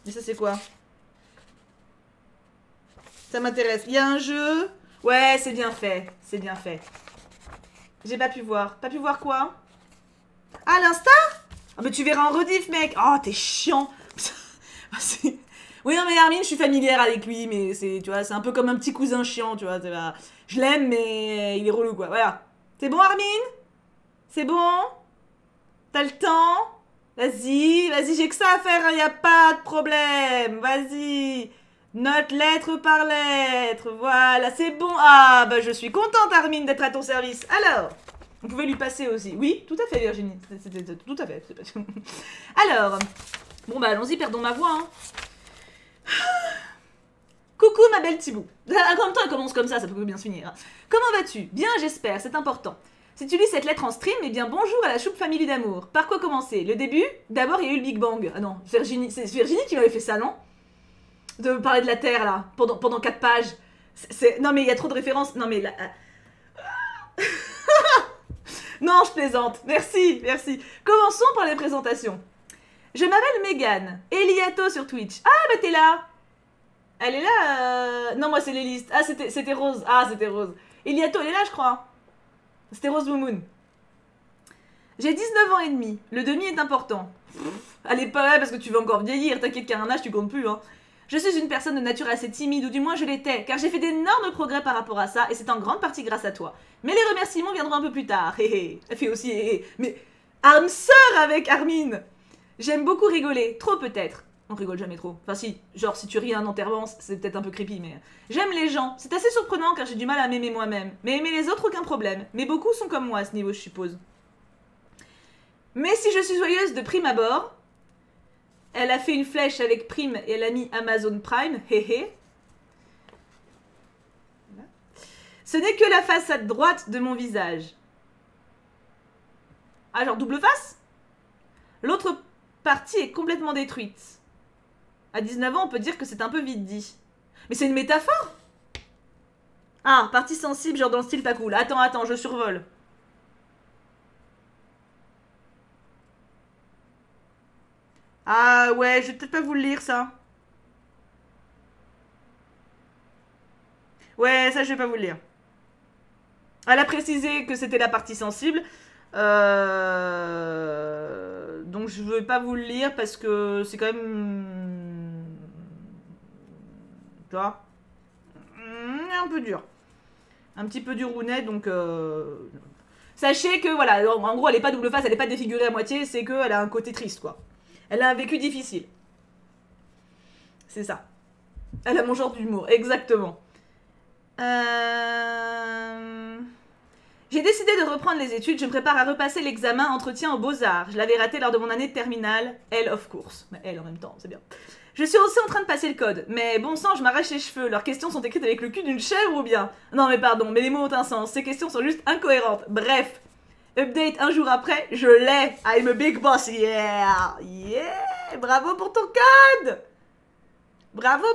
Mais ça, c'est quoi? Ça m'intéresse. Il y a un jeu. Ouais, c'est bien fait. C'est bien fait. J'ai pas pu voir. Pas pu voir quoi? Ah, l'Insta? Ah bah tu verras en rediff, mec. Oh, t'es chiant. Oui, non, mais Armin, je suis familière avec lui, mais c'est, tu vois, c'est un peu comme un petit cousin chiant, tu vois. Je l'aime, mais il est relou, quoi. Voilà. C'est bon, Armin? C'est bon? T'as le temps? Vas-y, vas-y, j'ai que ça à faire, y a pas de problème. Vas-y. Note lettre par lettre. Voilà, c'est bon. Ah, bah je suis contente, Armin, d'être à ton service. Alors, on pouvait lui passer aussi. Oui, tout à fait, Virginie. C'était tout à fait. Alors, bon, bah allons-y, perdons ma voix. Hein. Coucou, ma belle Thibou. En même temps, elle commence comme ça peut bien se finir. Hein. Comment vas-tu? Bien, j'espère, c'est important. Si tu lis cette lettre en stream, eh bien bonjour à la choupe famille d'amour. Par quoi commencer? Le début? D'abord, il y a eu le Big Bang. Ah non, Virginie, c'est Virginie qui m'avait fait ça, non? De parler de la Terre, là, pendant 4 pages. Non, mais il y a trop de références. Non, mais là... Non, je plaisante. Merci, merci. Commençons par les présentations. Je m'appelle Megan. Eliato sur Twitch. Ah, bah t'es là. Elle est là Non, moi, c'est les listes. Ah, c'était Rose. Ah, c'était Rose. Eliato, elle est là, je crois. C'était Rose Moon. J'ai 19 ans et demi. Le demi est important. Allez, pas vrai, parce que tu vas encore vieillir. T'inquiète qu'à un âge, tu comptes plus, hein. Je suis une personne de nature assez timide, ou du moins je l'étais, car j'ai fait d'énormes progrès par rapport à ça, et c'est en grande partie grâce à toi. Mais les remerciements viendront un peu plus tard. Elle fait aussi mais âme sœur avec Armin. J'aime beaucoup rigoler, trop peut-être. On rigole jamais trop. Enfin si, genre si tu ris à un enterrement, c'est peut-être un peu creepy, mais... J'aime les gens. C'est assez surprenant car j'ai du mal à m'aimer moi-même. Mais aimer les autres, aucun problème. Mais beaucoup sont comme moi à ce niveau, je suppose. Mais si je suis joyeuse de prime abord... Elle a fait une flèche avec prime et elle a mis Amazon Prime. Hé. Ce n'est que la façade droite de mon visage. Ah, genre double face? L'autre partie est complètement détruite. À 19 ans, on peut dire que c'est un peu vite dit. Mais c'est une métaphore? Ah, partie sensible, genre dans le style pas cool. Attends, je survole. Ah ouais, je vais peut-être pas vous le lire, ça. Ouais, ça, je vais pas vous le lire. Elle a précisé que c'était la partie sensible. Donc je veux pas vous le lire parce que c'est quand même... Tu vois, un peu dur. Un petit peu dur rounet, donc... Sachez que, voilà, en gros, elle est pas double face, elle est pas défigurée à moitié, c'est qu'elle a un côté triste, quoi. Elle a un vécu difficile. C'est ça. Elle a mon genre d'humour, exactement. J'ai décidé de reprendre les études, je me prépare à repasser l'examen entretien aux Beaux-Arts. Je l'avais raté lors de mon année de terminale, elle of course. Mais elle en même temps, c'est bien. Je suis aussi en train de passer le code, mais bon sang, je m'arrache les cheveux. Leurs questions sont écrites avec le cul d'une chèvre ou bien? Non mais pardon, mais les mots ont un sens, ces questions sont juste incohérentes. Bref, update un jour après, je l'ai. I'm a big boss, yeah. Yeah, bravo pour ton code. Bravo.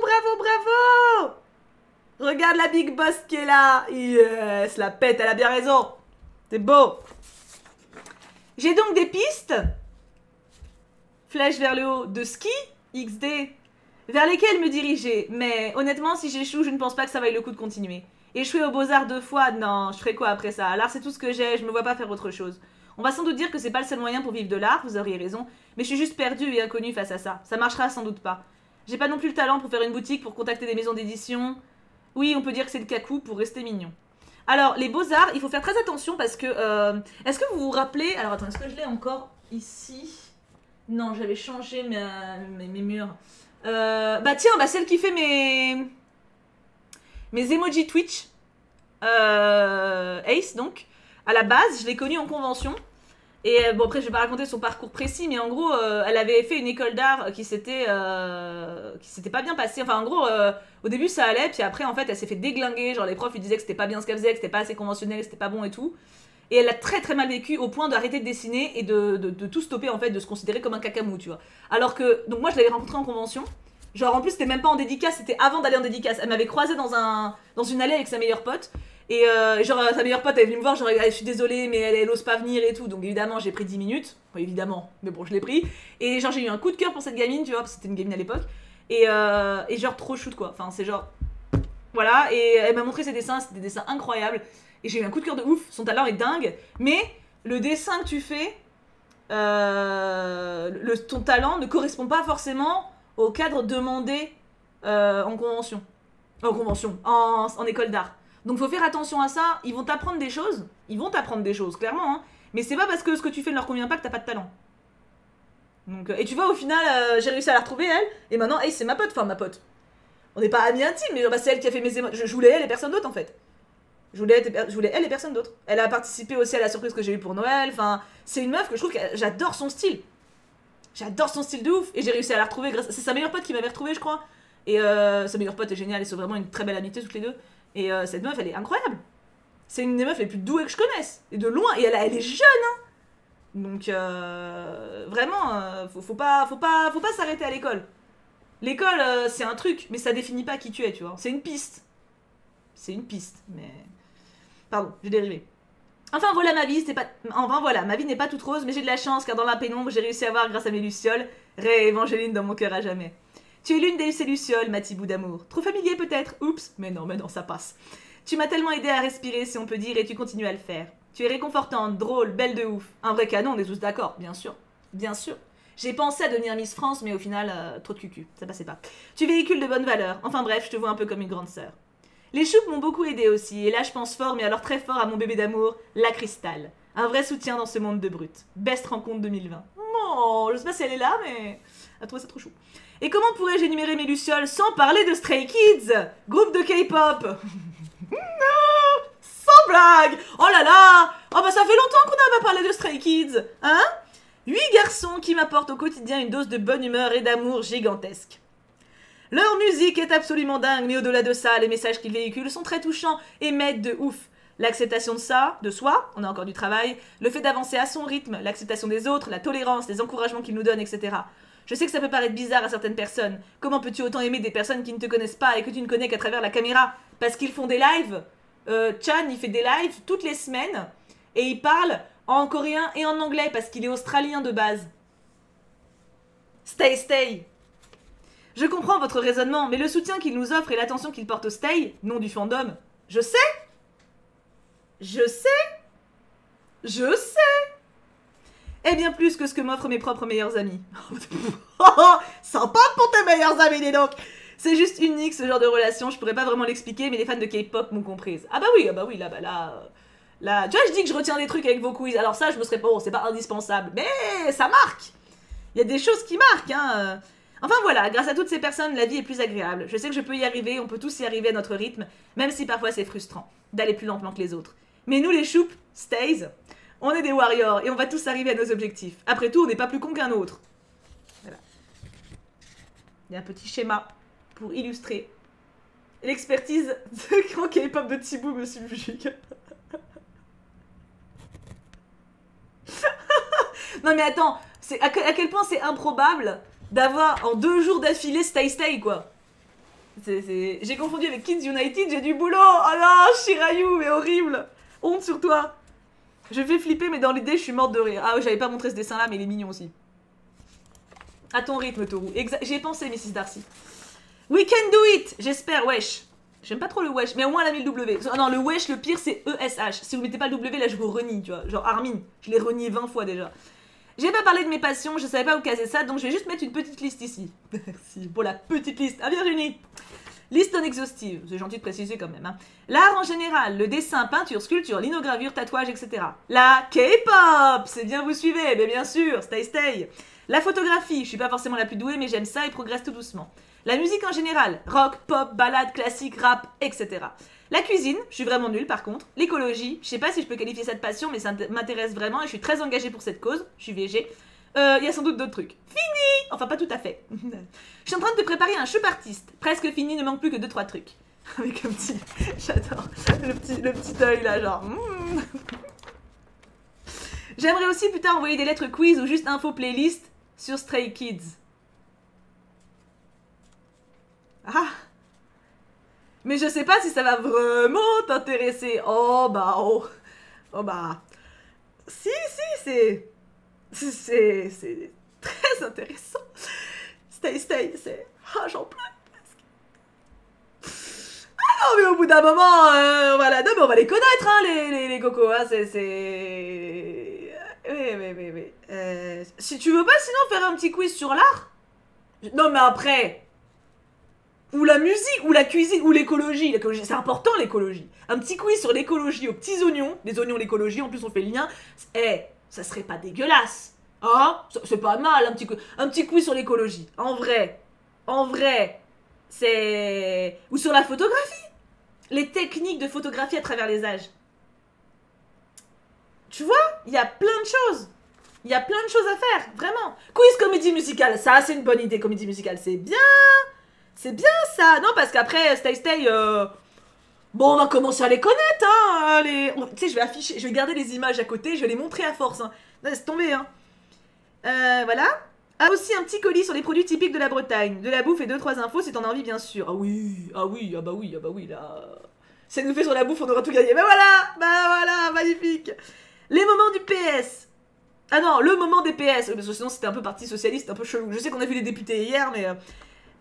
Regarde la big boss qui est là. Yes, la pète, elle a bien raison. C'est beau. J'ai donc des pistes. Flèche vers le haut de ski, XD, vers lesquelles me diriger. Mais honnêtement, si j'échoue, je ne pense pas que ça vaille le coup de continuer. Échouer aux Beaux-Arts 2 fois, non, je ferai quoi après ça? L'art, c'est tout ce que j'ai, je me vois pas faire autre chose. On va sans doute dire que c'est pas le seul moyen pour vivre de l'art, vous auriez raison, mais je suis juste perdue et inconnue face à ça. Ça marchera sans doute pas. J'ai pas non plus le talent pour faire une boutique, pour contacter des maisons d'édition. Oui, on peut dire que c'est le cacou pour rester mignon. Alors, les Beaux-Arts, il faut faire très attention parce que... est-ce que vous vous rappelez... Alors, attends, est-ce que je l'ai encore ici? Non, j'avais changé mes murs. Bah tiens, celle qui fait mes emojis Twitch. Ace, donc. À la base, je l'ai connue en convention. Et bon, après, je vais pas raconter son parcours précis, mais en gros, elle avait fait une école d'art qui s'était pas bien passée. Enfin, en gros, au début, ça allait, puis après, en fait, elle s'est fait déglinguer. Genre, les profs lui disaient que c'était pas bien ce qu'elle faisait, que c'était pas assez conventionnel, que c'était pas bon et tout. Et elle a très très mal vécu au point d'arrêter de dessiner et de tout stopper, en fait, de se considérer comme un cacamou, tu vois. Alors que, donc moi, je l'avais rencontrée en convention. Genre, en plus, c'était même pas en dédicace, c'était avant d'aller en dédicace. Elle m'avait croisée dans une allée avec sa meilleure pote. Et genre, sa meilleure pote, elle est venue me voir, genre, je suis désolée, mais elle ose pas venir et tout. Donc, évidemment, j'ai pris 10 minutes. Enfin, évidemment, mais bon, je l'ai pris. Et genre, j'ai eu un coup de cœur pour cette gamine, tu vois, parce que c'était une gamine à l'époque. Et genre, trop shoot, quoi. Enfin, c'est genre... Voilà, et elle m'a montré ses dessins, c'était des dessins incroyables. Et j'ai eu un coup de cœur de ouf, son talent est dingue. Mais le dessin que tu fais, ton talent ne correspond pas forcément au cadre demandé en convention. En école d'art. Donc faut faire attention à ça, ils vont t'apprendre des choses, clairement, hein. Mais c'est pas parce que ce que tu fais ne leur convient pas que t'as pas de talent. Donc, et tu vois, au final, j'ai réussi à la retrouver, elle, et maintenant, hey, c'est ma pote, enfin ma pote. On n'est pas amis intimes, mais c'est elle qui a fait mes émotions. Je voulais elle et personne d'autre, en fait. Je voulais elle et personne d'autre. Elle a participé aussi à la surprise que j'ai eue pour Noël, enfin, c'est une meuf que je trouve que j'adore son style. J'adore son style de ouf, et j'ai réussi à la retrouver grâce... C'est sa meilleure pote qui m'avait retrouvée, je crois. Et sa meilleure pote est géniale, ils sont vraiment une très belle amitié toutes les deux. Et cette meuf, elle est incroyable. C'est une des meufs les plus douées que je connaisse. Et de loin, et elle est jeune, hein. Donc, vraiment, faut pas s'arrêter à l'école. L'école, c'est un truc, mais ça définit pas qui tu es, tu vois. C'est une piste. Mais... Pardon, j'ai dérivé. Enfin voilà ma vie, ma vie n'est pas toute rose, mais j'ai de la chance car dans la pénombre, j'ai réussi à voir grâce à mes lucioles, Ray et Evangeline dans mon cœur à jamais. Tu es l'une de ces lucioles, ma petit bout d'amour. Trop familier peut-être, oups, mais non, ça passe. Tu m'as tellement aidé à respirer, si on peut dire, et tu continues à le faire. Tu es réconfortante, drôle, belle de ouf. Un vrai canon, on est tous d'accord, bien sûr. Bien sûr. J'ai pensé à devenir Miss France, mais au final, trop de cucu, ça passait pas. Tu véhicules de bonnes valeurs. Enfin bref, je te vois un peu comme une grande sœur. Les choupes m'ont beaucoup aidé aussi, et là je pense fort, mais alors très fort à mon bébé d'amour, la Cristal. Un vrai soutien dans ce monde de brutes. Best rencontre 2020. Oh, je sais pas si elle est là, mais elle a trouvé ça trop chou. Et comment pourrais-je énumérer mes lucioles sans parler de Stray Kids, groupe de K-pop? Non, sans blague. Oh là là. Oh bah ça fait longtemps qu'on n'a pas parlé de Stray Kids, hein? 8 garçons qui m'apportent au quotidien une dose de bonne humeur et d'amour gigantesque. Leur musique est absolument dingue, mais au-delà de ça, les messages qu'ils véhiculent sont très touchants et m'aident de ouf. L'acceptation de ça, de soi, on a encore du travail, le fait d'avancer à son rythme, l'acceptation des autres, la tolérance, les encouragements qu'ils nous donnent, etc. Je sais que ça peut paraître bizarre à certaines personnes. Comment peux-tu autant aimer des personnes qui ne te connaissent pas et que tu ne connais qu'à travers la caméra? Parce qu'ils font des lives. Chan, il fait des lives toutes les semaines et il parle en coréen et en anglais parce qu'il est australien de base. Stay. Je comprends votre raisonnement, mais le soutien qu'il nous offre et l'attention qu'il porte au Stay, nom du fandom, je sais. Et bien plus que ce que m'offrent mes propres meilleurs amis. Sympa pour tes meilleurs amis, dis donc. C'est juste unique ce genre de relation, je pourrais pas vraiment l'expliquer, mais les fans de K-pop m'ont comprise. Ah bah oui, là, tu vois, je dis que je retiens des trucs avec vos quiz, alors ça, je me serais pas, bon, c'est pas indispensable, mais ça marque. Il y a des choses qui marquent, hein. Enfin voilà, grâce à toutes ces personnes, la vie est plus agréable. Je sais que je peux y arriver, on peut tous y arriver à notre rythme, même si parfois c'est frustrant d'aller plus lentement que les autres. Mais nous les choups, Stays, on est des warriors et on va tous arriver à nos objectifs. Après tout, on n'est pas plus con qu'un autre. Voilà. Il y a un petit schéma pour illustrer l'expertise de grand K-pop de Thibaut me subjugue. Non mais attends, à quel point c'est improbable d'avoir en 2 jours d'affilée Stay quoi. J'ai confondu avec Kids United, j'ai du boulot. Oh là, Shirayu, mais horrible. Honte sur toi. Je fais flipper, mais dans l'idée, je suis morte de rire. Ah oui, j'avais pas montré ce dessin-là, mais il est mignon aussi. À ton rythme, Toru. J'y ai pensé, Mrs. Darcy. We can do it. J'espère, wesh. J'aime pas trop le wesh, mais au moins elle a mis le W. Non, le wesh, le pire, c'est ESH. Si vous mettez pas le W, là, je vous renie, tu vois. Genre Armin, je l'ai renié 20 fois déjà. J'ai pas parlé de mes passions, je savais pas où caser ça, donc je vais juste mettre une petite liste ici. Merci pour la petite liste. Ah, Virginie. Liste non exhaustive, c'est gentil de préciser quand même. Hein. L'art en général, le dessin, peinture, sculpture, linogravure, tatouage, etc. La K-pop, c'est bien, vous suivez, mais bien sûr, stay. La photographie, je suis pas forcément la plus douée, mais j'aime ça et progresse tout doucement. La musique en général, rock, pop, ballade, classique, rap, etc. La cuisine, je suis vraiment nulle par contre. L'écologie, je sais pas si je peux qualifier ça de passion, mais ça m'intéresse vraiment et je suis très engagée pour cette cause. Je suis végé. Il y a sans doute d'autres trucs. Fini! Enfin, pas tout à fait. Je suis en train de te préparer un choup artiste. Presque fini, ne manque plus que 2-3 trucs. Avec un petit... J'adore. Le petit œil là, genre... J'aimerais aussi plus tard envoyer des lettres quiz ou juste info playlist sur Stray Kids. Ah! Mais je sais pas si ça va vraiment t'intéresser. Oh bah... Si, c'est très intéressant. Stay, c'est... Ah, j'en pleure presque. Ah non, mais au bout d'un moment, voilà. Non, mais on va les connaître, hein, les cocos, hein, Oui. Si tu veux pas, sinon, faire un petit quiz sur l'art. Non, mais après... Ou la musique, ou la cuisine, ou l'écologie. L'écologie, c'est important, l'écologie. Un petit quiz sur l'écologie aux petits oignons. Les oignons, l'écologie, en plus, on fait le lien. Ça serait pas dégueulasse. Hein? C'est pas mal, un petit quiz sur l'écologie. En vrai, c'est... Ou sur la photographie. Les techniques de photographie à travers les âges. Tu vois, il y a plein de choses. Il y a plein de choses à faire, vraiment. Quiz comédie musicale, ça, c'est une bonne idée, comédie musicale, c'est bien. C'est bien, ça. Non, parce qu'après, Stay... Bon, on va commencer à les connaître, hein. Tu sais, je vais garder les images à côté, je vais les montrer à force, hein. Laisse tomber, hein. Voilà. Ah, aussi un petit colis sur les produits typiques de la Bretagne. De la bouffe et 2-3 infos si t'en as envie, bien sûr. Ah bah oui, là... Ça nous fait sur la bouffe, on aura tout gagné. Bah voilà, magnifique. Les moments du PS. Ah non, le moment des PS. Parce que sinon, c'était un peu parti socialiste, un peu chelou. Je sais qu'on a vu les députés hier, mais...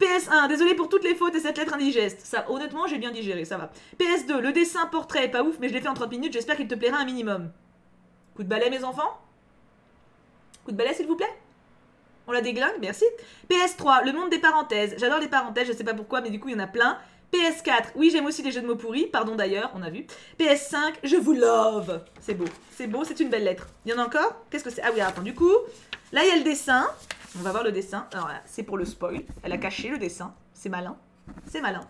PS1, désolé pour toutes les fautes et cette lettre indigeste. Ça, honnêtement, j'ai bien digéré, ça va. PS2, le dessin portrait est pas ouf, mais je l'ai fait en 30 minutes, j'espère qu'il te plaira un minimum. Coup de balai, mes enfants? Coup de balai, s'il vous plaît? On la déglingue, merci. PS3, le monde des parenthèses. J'adore les parenthèses, je sais pas pourquoi, mais du coup, il y en a plein. PS4, oui, j'aime aussi les jeux de mots pourris, pardon d'ailleurs, on a vu. PS5, je vous love. C'est beau, c'est une belle lettre. Il y en a encore? Qu'est-ce que c'est? Ah oui, attends, du coup, là, il y a le dessin. On va voir le dessin. Alors là, c'est pour le spoil. Elle a caché le dessin. C'est malin. C'est malin.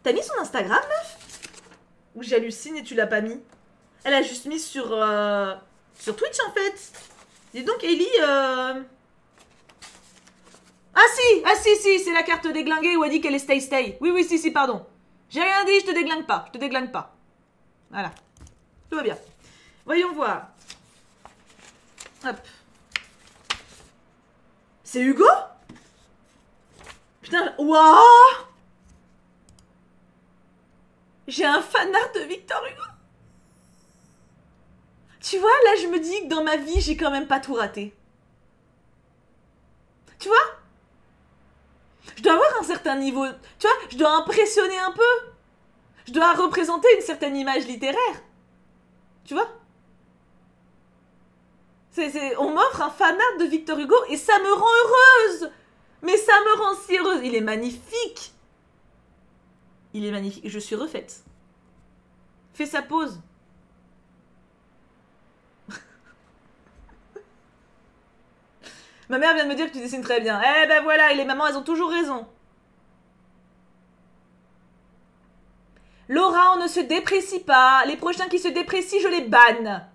T'as mis son Instagram, meuf? Ou j'hallucine et tu l'as pas mis? Elle a juste mis sur Twitch, en fait. Dis donc, Ellie... Ah si, c'est la carte déglinguée où elle dit qu'elle est stay. Oui, si, pardon. J'ai rien dit, je te déglingue pas. Voilà. Tout va bien. Voyons voir. Hop. C'est Hugo? Putain, waouh! J'ai un fanart de Victor Hugo. Tu vois, là, je me dis que dans ma vie, j'ai quand même pas tout raté. Tu vois? Je dois avoir un certain niveau... Tu vois, je dois impressionner un peu. Je dois représenter une certaine image littéraire. Tu vois? On m'offre un fanart de Victor Hugo et ça me rend heureuse. Mais ça me rend si heureuse. Il est magnifique. Il est magnifique. Je suis refaite. Fais sa pause. Ma mère vient de me dire que tu dessines très bien. Eh ben voilà, et les mamans, elles ont toujours raison. Laura, on ne se déprécie pas. Les prochains qui se déprécient, je les banne.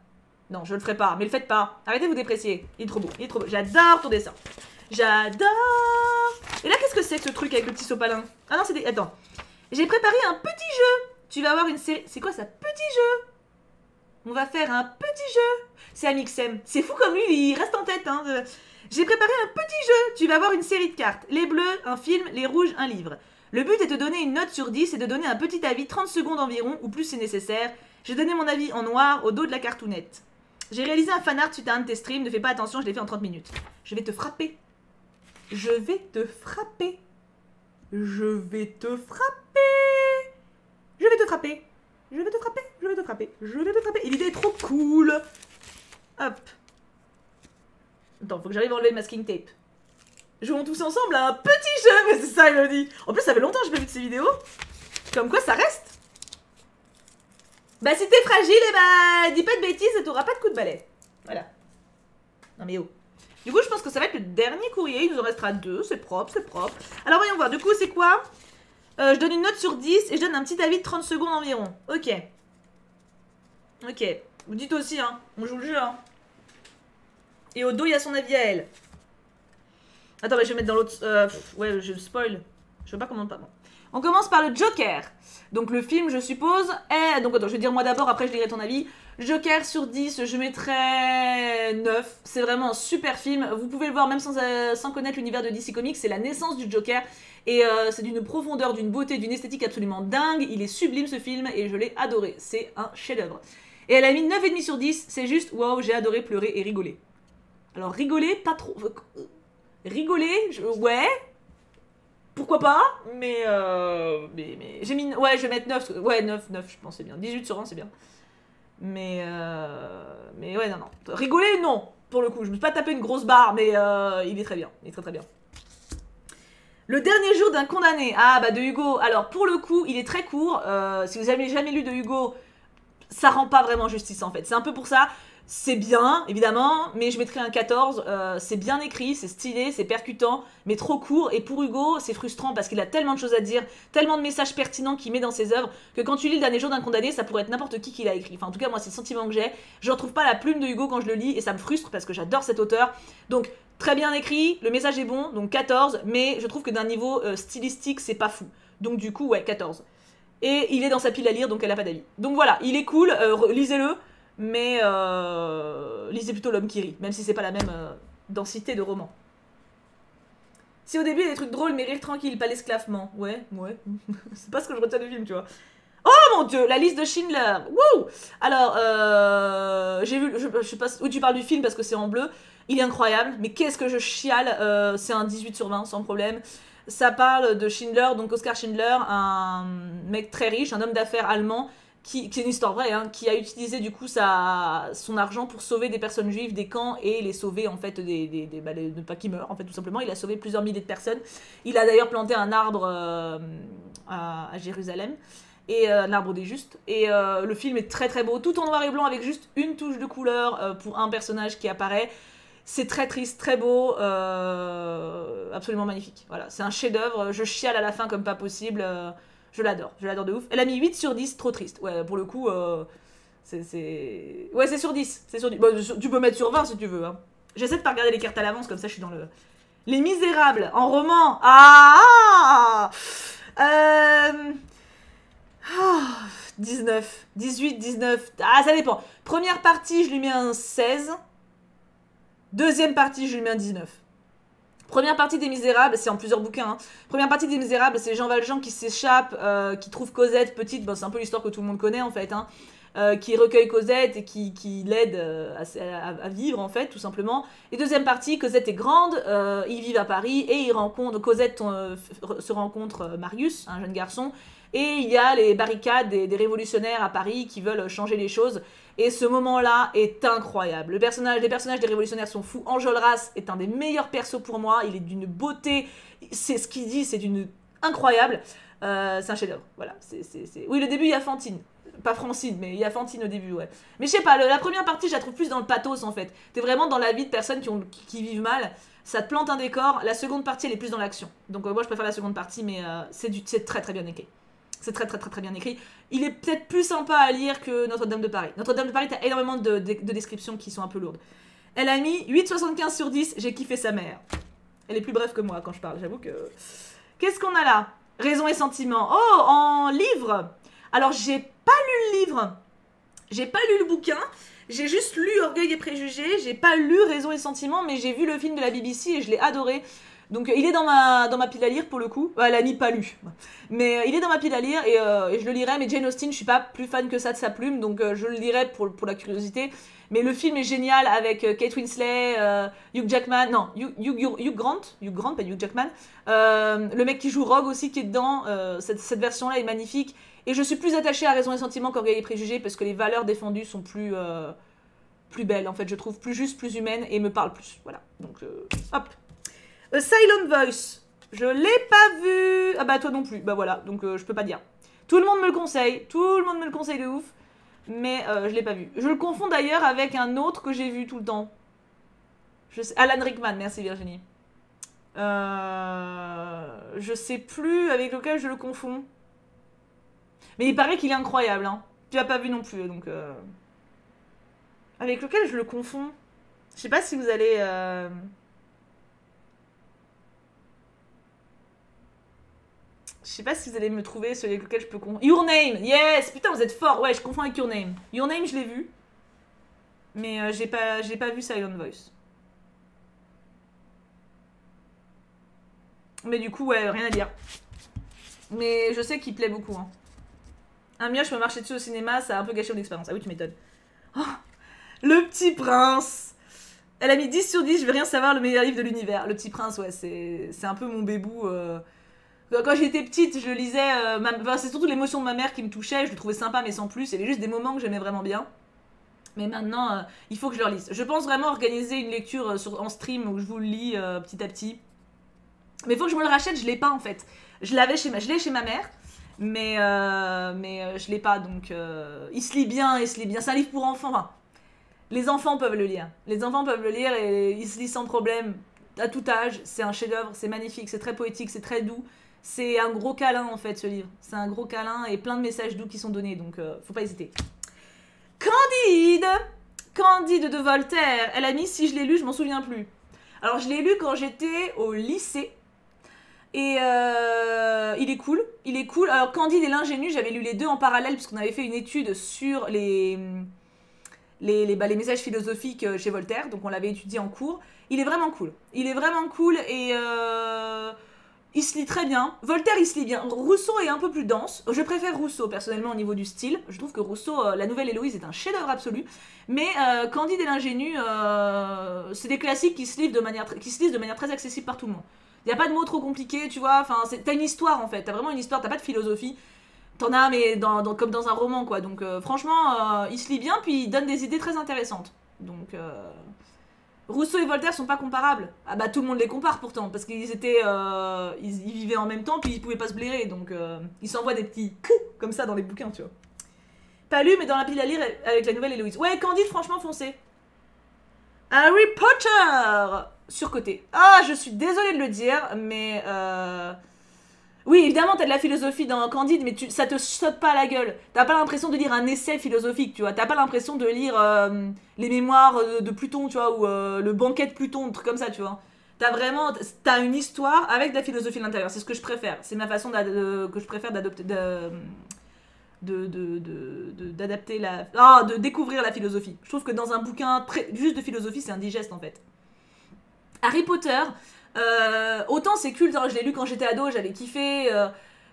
Non, je le ferai pas, mais le faites pas. Arrêtez de vous déprécier. Il est trop beau, J'adore ton dessin. J'adore. Et là, qu'est-ce que c'est que ce truc avec le petit sopalin? Ah non, c'est des... Attends. J'ai préparé un petit jeu. Tu vas avoir une série... C'est quoi ça? Petit jeu. On va faire un petit jeu. C'est Amixem. C'est fou comme lui, il reste en tête. Hein. J'ai préparé un petit jeu. Tu vas avoir une série de cartes. Les bleus, un film. Les rouges, un livre. Le but est de donner une note sur 10 et de donner un petit avis, 30 secondes environ, ou plus c'est nécessaire. J'ai donné mon avis en noir au dos de la cartoonette. J'ai réalisé un fanart suite à un de tes streams. Ne fais pas attention, je l'ai fait en 30 minutes. Je vais te frapper. Je vais te frapper. Je vais te frapper. Je vais te frapper. Je vais te frapper. Je vais te frapper. Je vais te frapper. Et l'idée est trop cool. Hop. Attends, faut que j'arrive à enlever le masking tape. Jouons tous ensemble à un petit jeu. Mais c'est ça, Elodie. En plus, ça fait longtemps que je n'ai pas vu de ces vidéos. Comme quoi, ça reste. Bah, si t'es fragile, eh bah, dis pas de bêtises et t'auras pas de coup de balai. Voilà. Non mais oh. Du coup, je pense que ça va être le dernier courrier. Il nous en restera 2. C'est propre, c'est propre. Alors, voyons voir. Du coup, c'est quoi? Je donne une note sur 10 et je donne un petit avis de 30 secondes environ. Ok. Ok. Vous dites aussi, hein. On joue le jeu, hein. Et au dos, il y a son avis à elle. Attends, mais je vais mettre dans l'autre... ouais, je spoil. Je veux pas qu'on monte pas. Bon. On commence par le Joker. Donc le film, je suppose, est... Donc attends, je vais dire moi d'abord, après je dirai ton avis. Joker sur 10, je mettrais 9. C'est vraiment un super film. Vous pouvez le voir même sans connaître l'univers de DC Comics. C'est la naissance du Joker. Et c'est d'une profondeur, d'une beauté, d'une esthétique absolument dingue. Il est sublime ce film et je l'ai adoré. C'est un chef-d'œuvre. Et elle a mis 9,5 sur 10. C'est juste, waouh, j'ai adoré pleurer et rigoler. Alors rigoler, pas trop... Rigoler, ouais... Pourquoi pas, mais j'ai mis... Ouais, je vais mettre 9, ouais, 9, je pense c'est bien. 18 sur 20, c'est bien. Mais ouais, non. Rigoler, non, pour le coup. Je me suis pas tapé une grosse barre, mais il est très bien. Il est très très bien. Le dernier jour d'un condamné. Ah, bah de Hugo. Alors, pour le coup, il est très court. Si vous n'avez jamais lu de Hugo, ça rend pas vraiment justice, en fait. C'est un peu pour ça... C'est bien, évidemment, mais je mettrais un 14. C'est bien écrit, c'est stylé, c'est percutant, mais trop court. Et pour Hugo, c'est frustrant parce qu'il a tellement de choses à dire, tellement de messages pertinents qu'il met dans ses œuvres, que quand tu lis Le Dernier Jour d'un condamné, ça pourrait être n'importe qui l'a écrit. Enfin, en tout cas, moi, c'est le sentiment que j'ai. Je retrouve pas la plume de Hugo quand je le lis et ça me frustre parce que j'adore cet auteur. Donc, très bien écrit, le message est bon, donc 14, mais je trouve que d'un niveau stylistique, c'est pas fou. Donc, du coup, ouais, 14. Et il est dans sa pile à lire, donc elle a pas d'avis. Donc voilà, il est cool, lisez-le. Mais lisez plutôt L'Homme qui rit, même si c'est pas la même densité de roman. Si au début il y a des trucs drôles, mais rire tranquille, pas l'esclavement. Ouais. C'est pas ce que je retiens du film, tu vois. Oh mon dieu, la liste de Schindler. Wouh. Alors, j'ai vu, je sais pas où tu parles du film parce que c'est en bleu. Il est incroyable, mais qu'est-ce que je chiale. C'est un 18 sur 20, sans problème. Ça parle de Schindler, donc Oskar Schindler, un mec très riche, un homme d'affaires allemand, qui est une histoire vraie, hein, qui a utilisé du coup son argent pour sauver des personnes juives des camps et les sauver en fait ne pas qu'ils meurent en fait tout simplement. Il a sauvé plusieurs milliers de personnes. Il a d'ailleurs planté un arbre à Jérusalem et un arbre des justes. Et le film est très très beau, tout en noir et blanc avec juste une touche de couleur pour un personnage qui apparaît. C'est très triste, très beau, absolument magnifique. Voilà, c'est un chef-d'œuvre. Je chiale à la fin comme pas possible. Je l'adore de ouf. Elle a mis 8 sur 10, trop triste. Ouais, pour le coup, c'est... Ouais, c'est sur 10. C'est sur 10. Bon, tu peux mettre sur 20 si tu veux. Hein. J'essaie de pas regarder les cartes à l'avance, comme ça je suis dans le... Les Misérables, en roman. Ah, 19, 18, 19. Ah, ça dépend. Première partie, je lui mets un 16. Deuxième partie, je lui mets un 19. Première partie des Misérables, c'est en plusieurs bouquins. Hein. Première partie des Misérables, c'est Jean Valjean qui s'échappe, qui trouve Cosette petite. Bon, c'est un peu l'histoire que tout le monde connaît en fait. Hein. Qui recueille Cosette et qui l'aide à vivre en fait, tout simplement. Et deuxième partie, Cosette est grande, ils vivent à Paris et ils rencontrent, Cosette se rencontre Marius, un jeune garçon. Et il y a les barricades des révolutionnaires à Paris qui veulent changer les choses. Et ce moment-là est incroyable. Les personnages des révolutionnaires sont fous. Enjolras est un des meilleurs persos pour moi. Il est d'une beauté. C'est ce qu'il dit, c'est d'une incroyable. C'est un chef-d'œuvre. Voilà. Oui, le début, il y a Fantine. Pas Francine, mais il y a Fantine au début, ouais. Mais je sais pas, la première partie, je la trouve plus dans le pathos, en fait. T'es vraiment dans la vie de personnes qui vivent mal. Ça te plante un décor. La seconde partie, elle est plus dans l'action. Donc moi, je préfère la seconde partie, mais c'est très très bien écrit. C'est très très très très bien écrit. Il est peut-être plus sympa à lire que Notre-Dame de Paris. Notre-Dame de Paris, t'as énormément de descriptions qui sont un peu lourdes. Elle a mis 8,75 sur 10, j'ai kiffé sa mère. Elle est plus brève que moi quand je parle, j'avoue que... Qu'est-ce qu'on a là? Raison et sentiment. Oh, en livre. Alors, j'ai pas lu le livre. J'ai pas lu le bouquin. J'ai juste lu Orgueil et Préjugés. J'ai pas lu Raison et sentiment, mais j'ai vu le film de la BBC et je l'ai adoré. Donc il est dans ma pile à lire pour le coup. Elle a mis pas lu. Mais il est dans ma pile à lire et je le lirai. Mais Jane Austen, je suis pas plus fan que ça de sa plume. Donc je le lirai pour la curiosité. Mais le film est génial avec Kate Winslet, Hugh Jackman. Non, Hugh Grant. Hugh Grant, pas Hugh Jackman. Le mec qui joue Rogue aussi qui est dedans. Cette version-là est magnifique. Et je suis plus attachée à Raison et Sentiment qu'Orgueil et Préjugés parce que les valeurs défendues sont plus belles. En fait, je trouve plus justes, plus humaines et me parlent plus. Voilà. Donc hop. A Silent Voice, je l'ai pas vu. Ah bah toi non plus, bah voilà, donc je peux pas dire. Tout le monde me le conseille de ouf, mais je l'ai pas vu. Je le confonds d'ailleurs avec un autre que j'ai vu tout le temps. Alan Rickman, merci Virginie. Je sais plus avec lequel je le confonds. Mais il paraît qu'il est incroyable, hein. Tu l'as pas vu non plus, donc... Avec lequel je le confonds. Je sais pas si vous allez... Je sais pas si vous allez me trouver celui avec lequel je peux confondre. Your Name, yes. Putain, vous êtes fort. Ouais, je confonds avec Your Name. Your Name, je l'ai vu. Mais j'ai pas vu Silent Voice. Mais du coup, ouais, rien à dire. Mais je sais qu'il plaît beaucoup. Hein. Un mioche me marcher dessus au cinéma, ça a un peu gâché mon expérience. Ah oui, tu m'étonnes. Oh, Le Petit Prince. Elle a mis 10 sur 10, je vais rien savoir, le meilleur livre de l'univers. Le Petit Prince, ouais, c'est un peu mon bébou. Quand j'étais petite, je le lisais. C'est surtout l'émotion de ma mère qui me touchait. Je le trouvais sympa, mais sans plus. Il y avait juste des moments que j'aimais vraiment bien. Mais maintenant, il faut que je le relise. Je pense vraiment organiser une lecture en stream où je vous le lis petit à petit. Mais il faut que je me le rachète, je l'ai pas en fait. Je l'ai chez ma mère, mais je l'ai pas. Donc, il se lit bien, C'est un livre pour enfants. Enfin, les enfants peuvent le lire. Les enfants peuvent le lire et il se lit sans problème. À tout âge, c'est un chef-d'œuvre, c'est magnifique, c'est très poétique, c'est très doux. C'est un gros câlin en fait ce livre. C'est un gros câlin et plein de messages doux qui sont donnés, donc faut pas hésiter. Candide de Voltaire. Elle a mis si je l'ai lu, je m'en souviens plus. Alors je l'ai lu quand j'étais au lycée. Et il est cool. Alors Candide et l'ingénu, j'avais lu les deux en parallèle puisqu'on avait fait une étude sur les messages philosophiques chez Voltaire. Donc on l'avait étudié en cours. Il est vraiment cool. Et il se lit très bien. Voltaire, il se lit bien. Rousseau est un peu plus dense. Je préfère Rousseau, personnellement, au niveau du style. Je trouve que Rousseau, La Nouvelle Héloïse, est un chef-d'œuvre absolu. Mais Candide et l'ingénu, c'est des classiques qui se lisent de manière très accessible par tout le monde. Il n'y a pas de mots trop compliqués, tu vois. Enfin, t'as une histoire, en fait. T'as vraiment une histoire, t'as pas de philosophie. T'en as, mais comme dans un roman, quoi. Donc, franchement, il se lit bien, puis il donne des idées très intéressantes. Donc... Rousseau et Voltaire sont pas comparables. Ah bah tout le monde les compare pourtant, parce qu'ils étaient... ils vivaient en même temps, puis ils pouvaient pas se blairer, donc ils s'envoient des petits coups comme ça dans les bouquins, tu vois. Pas lu, mais dans la pile à lire avec La Nouvelle Héloïse. Ouais, Candide, franchement, foncez. Harry Potter surcoté. Ah, je suis désolée de le dire, mais oui, évidemment, t'as de la philosophie dans Candide, mais ça te saute pas à la gueule. T'as pas l'impression de lire un essai philosophique, tu vois. T'as pas l'impression de lire les mémoires de Pluton, tu vois, ou le banquet de Pluton, un truc comme ça, tu vois. T'as une histoire avec de la philosophie à l'intérieur. C'est ce que je préfère. C'est ma façon que je préfère d'adopter, d'adapter de découvrir la philosophie. Je trouve que dans un bouquin juste de philosophie, c'est indigeste en fait. Harry Potter, autant c'est culte, hein, je l'ai lu quand j'étais ado, j'avais kiffé,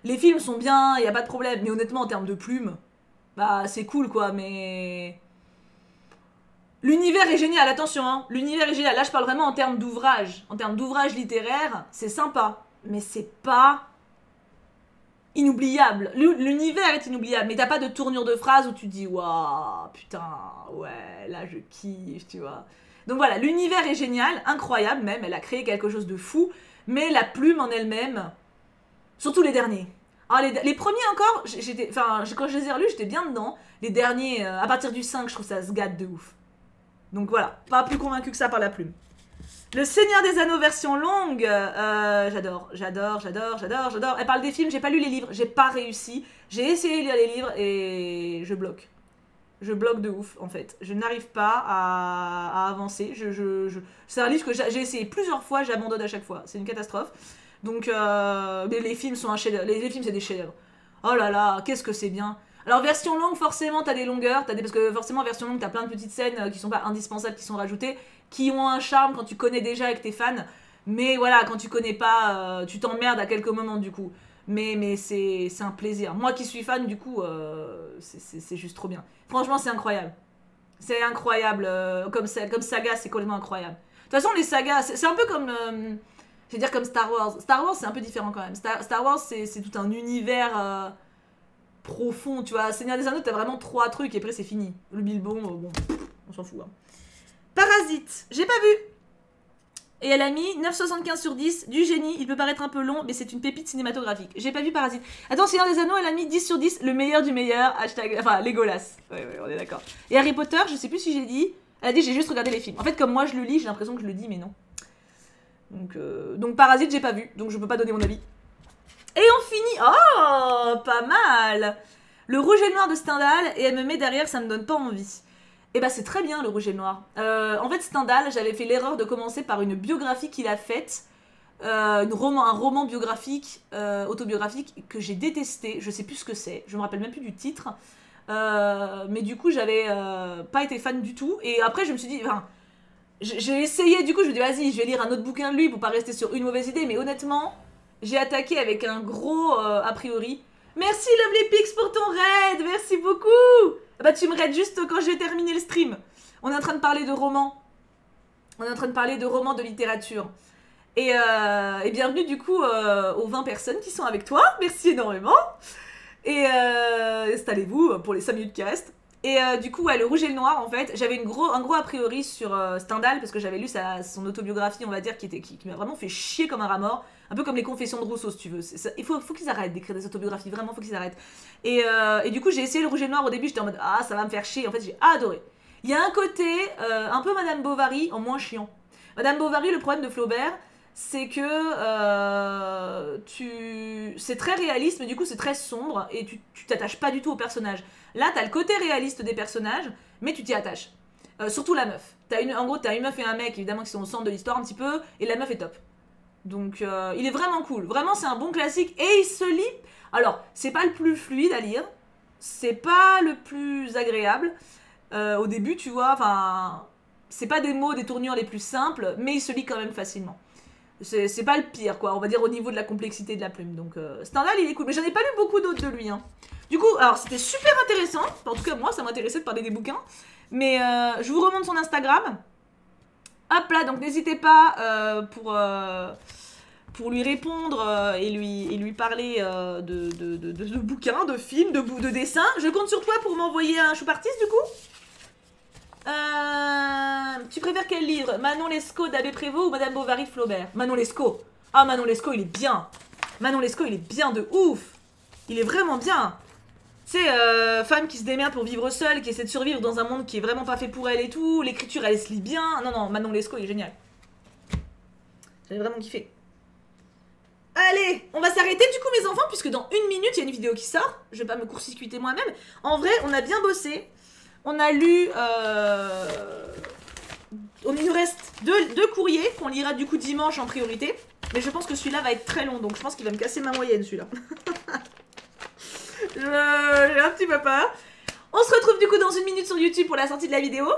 les films sont bien, y a pas de problème, mais honnêtement en termes de plumes, bah c'est cool quoi, mais... L'univers est génial, attention, hein, l'univers est génial, là je parle vraiment en termes d'ouvrage littéraire, c'est sympa, mais c'est pas inoubliable, l'univers est inoubliable, mais t'as pas de tournure de phrase où tu te dis waouh, putain, ouais, là je kiffe, tu vois. Donc voilà, l'univers est génial, incroyable même, elle a créé quelque chose de fou, mais la plume en elle-même, surtout les derniers. Alors les premiers encore, quand je les ai relus, j'étais bien dedans. Les derniers, à partir du 5, je trouve ça se gâte de ouf. Donc voilà, pas plus convaincu que ça par la plume. Le Seigneur des Anneaux version longue, j'adore. Elle parle des films, j'ai pas lu les livres, j'ai pas réussi. J'ai essayé de lire les livres et je bloque. Je bloque de ouf en fait. Je n'arrive pas à avancer. C'est un livre que j'ai essayé plusieurs fois, j'abandonne à chaque fois. C'est une catastrophe. Donc mais les films sont un chef-d'œuvre. Les films c'est des chefs-d'œuvre. Oh là là, qu'est-ce que c'est bien. Alors version longue, forcément t'as des longueurs, parce que forcément version longue t'as plein de petites scènes qui sont pas indispensables, qui sont rajoutées, qui ont un charme quand tu connais déjà avec tes fans. Mais voilà, quand tu connais pas, tu t'emmerdes à quelques moments du coup. Mais c'est un plaisir. Moi qui suis fan, du coup, c'est juste trop bien. Franchement, c'est incroyable. C'est incroyable. Comme saga, c'est complètement incroyable. De toute façon, les sagas, c'est un peu comme... je vais dire comme Star Wars. Star Wars, c'est un peu différent quand même. Star Wars, c'est tout un univers profond, tu vois. Seigneur des Anneaux, t'as vraiment 3 trucs et après, c'est fini. Le Bilbo, bon, on s'en fout. Hein. Parasite, j'ai pas vu. Et elle a mis 9,75 sur 10, du génie, il peut paraître un peu long, mais c'est une pépite cinématographique. J'ai pas vu Parasite. Attends, Seigneur des Anneaux, elle a mis 10 sur 10, le meilleur du meilleur, hashtag, enfin, Legolas. Ouais, on est d'accord. Et Harry Potter, je sais plus si j'ai dit, elle a dit j'ai juste regardé les films. En fait, comme moi je le lis, j'ai l'impression que je le dis, mais non. Donc Parasite, j'ai pas vu, donc je peux pas donner mon avis. Et on finit, oh, pas mal. Le rouge et le noir de Stendhal, et elle me met derrière, ça me donne pas envie. Et bah c'est très bien le rouge et le noir. En fait Stendhal, j'avais fait l'erreur de commencer par une biographie qu'il a faite, un roman biographique, autobiographique que j'ai détesté, je sais plus ce que c'est, je me rappelle même plus du titre, mais du coup j'avais pas été fan du tout, et après je me suis dit, enfin, j'ai essayé, du coup je me dis vas-y je vais lire un autre bouquin de lui pour pas rester sur une mauvaise idée, mais honnêtement, j'ai attaqué avec un gros a priori. Merci Lovely Pix pour ton raid, merci beaucoup. Bah tu me raides juste quand j'ai terminé le stream. On est en train de parler de romans. On est en train de parler de romans de littérature. Et bienvenue du coup aux 20 personnes qui sont avec toi. Merci énormément. Et installez-vous pour les 5 minutes qui restent. Et du coup, ouais, le rouge et le noir, en fait, j'avais un gros a priori sur Stendhal, parce que j'avais lu son autobiographie, on va dire, qui m'a vraiment fait chier comme un rat mort. Un peu comme les confessions de Rousseau, si tu veux. Il faut qu'ils arrêtent d'écrire des autobiographies, vraiment, faut qu'ils arrêtent. Et du coup, j'ai essayé le rouge et le noir au début, j'étais en mode, ah, ça va me faire chier. En fait, j'ai adoré. Il y a un côté un peu Madame Bovary, en moins chiant. Madame Bovary, le problème de Flaubert, c'est que c'est très réaliste, mais du coup, c'est très sombre, et tu t'attaches pas du tout au personnage. Là, t'as le côté réaliste des personnages, mais tu t'y attaches. Surtout la meuf. En gros, t'as une meuf et un mec, évidemment, qui sont au centre de l'histoire un petit peu, et la meuf est top. Donc, il est vraiment cool. Vraiment, c'est un bon classique, et il se lit... Alors, c'est pas le plus fluide à lire, c'est pas le plus agréable. Au début, tu vois, enfin... C'est pas des mots, des tournures les plus simples, mais il se lit quand même facilement. C'est pas le pire, quoi, on va dire au niveau de la complexité de la plume. Donc, Stendhal, il est cool. Mais j'en ai pas lu beaucoup d'autres de lui, hein. Du coup, alors c'était super intéressant. En tout cas, moi, ça m'intéressait de parler des bouquins. Mais je vous remonte son Instagram. Hop là, donc n'hésitez pas pour lui répondre et lui parler de bouquins, de films, de dessins. Je compte sur toi pour m'envoyer un choupartiste, du coup. Tu préfères quel livre? Manon Lescaut d'Abbé Prévost ou Madame Bovary de Flaubert? Manon Lescaut. Ah, Manon Lescaut, il est bien. Manon Lescaut, il est bien de ouf. Il est vraiment bien. Tu sais, femme qui se démerde pour vivre seule, qui essaie de survivre dans un monde qui est vraiment pas fait pour elle et tout. L'écriture, elle se lit bien. Non, non, Manon Lescaut, il est génial. J'avais vraiment kiffé. Allez, on va s'arrêter du coup mes enfants, puisque dans 1 minute, il y a une vidéo qui sort. Je vais pas me court-circuiter moi-même. En vrai, on a bien bossé. On a lu... Il nous reste deux courriers qu'on lira du coup dimanche en priorité. Mais je pense que celui-là va être très long, donc je pense qu'il va me casser ma moyenne celui-là. J'ai un petit peu peur. On se retrouve du coup dans 1 minute sur YouTube pour la sortie de la vidéo.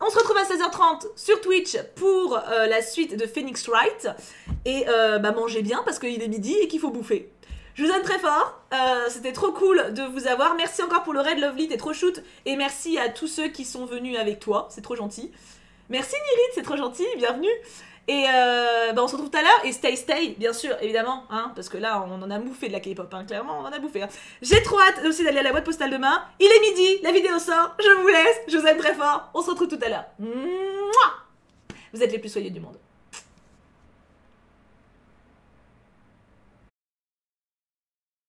On se retrouve à 16h30 sur Twitch pour la suite de Phoenix Wright. Et mangez bien parce qu'il est midi et qu'il faut bouffer. Je vous aime très fort, c'était trop cool de vous avoir. Merci encore pour le raid Lovely, t'es trop shoot. Et merci à tous ceux qui sont venus avec toi, c'est trop gentil. Merci Nirid, c'est trop gentil, bienvenue. Et on se retrouve tout à l'heure. Et stay, bien sûr, évidemment, hein, parce que là, on en a bouffé de la K-pop, hein, clairement, on en a bouffé. Hein. J'ai trop hâte aussi d'aller à la boîte postale demain. Il est midi, la vidéo sort, je vous laisse, je vous aime très fort. On se retrouve tout à l'heure. Vous êtes les plus soyeux du monde.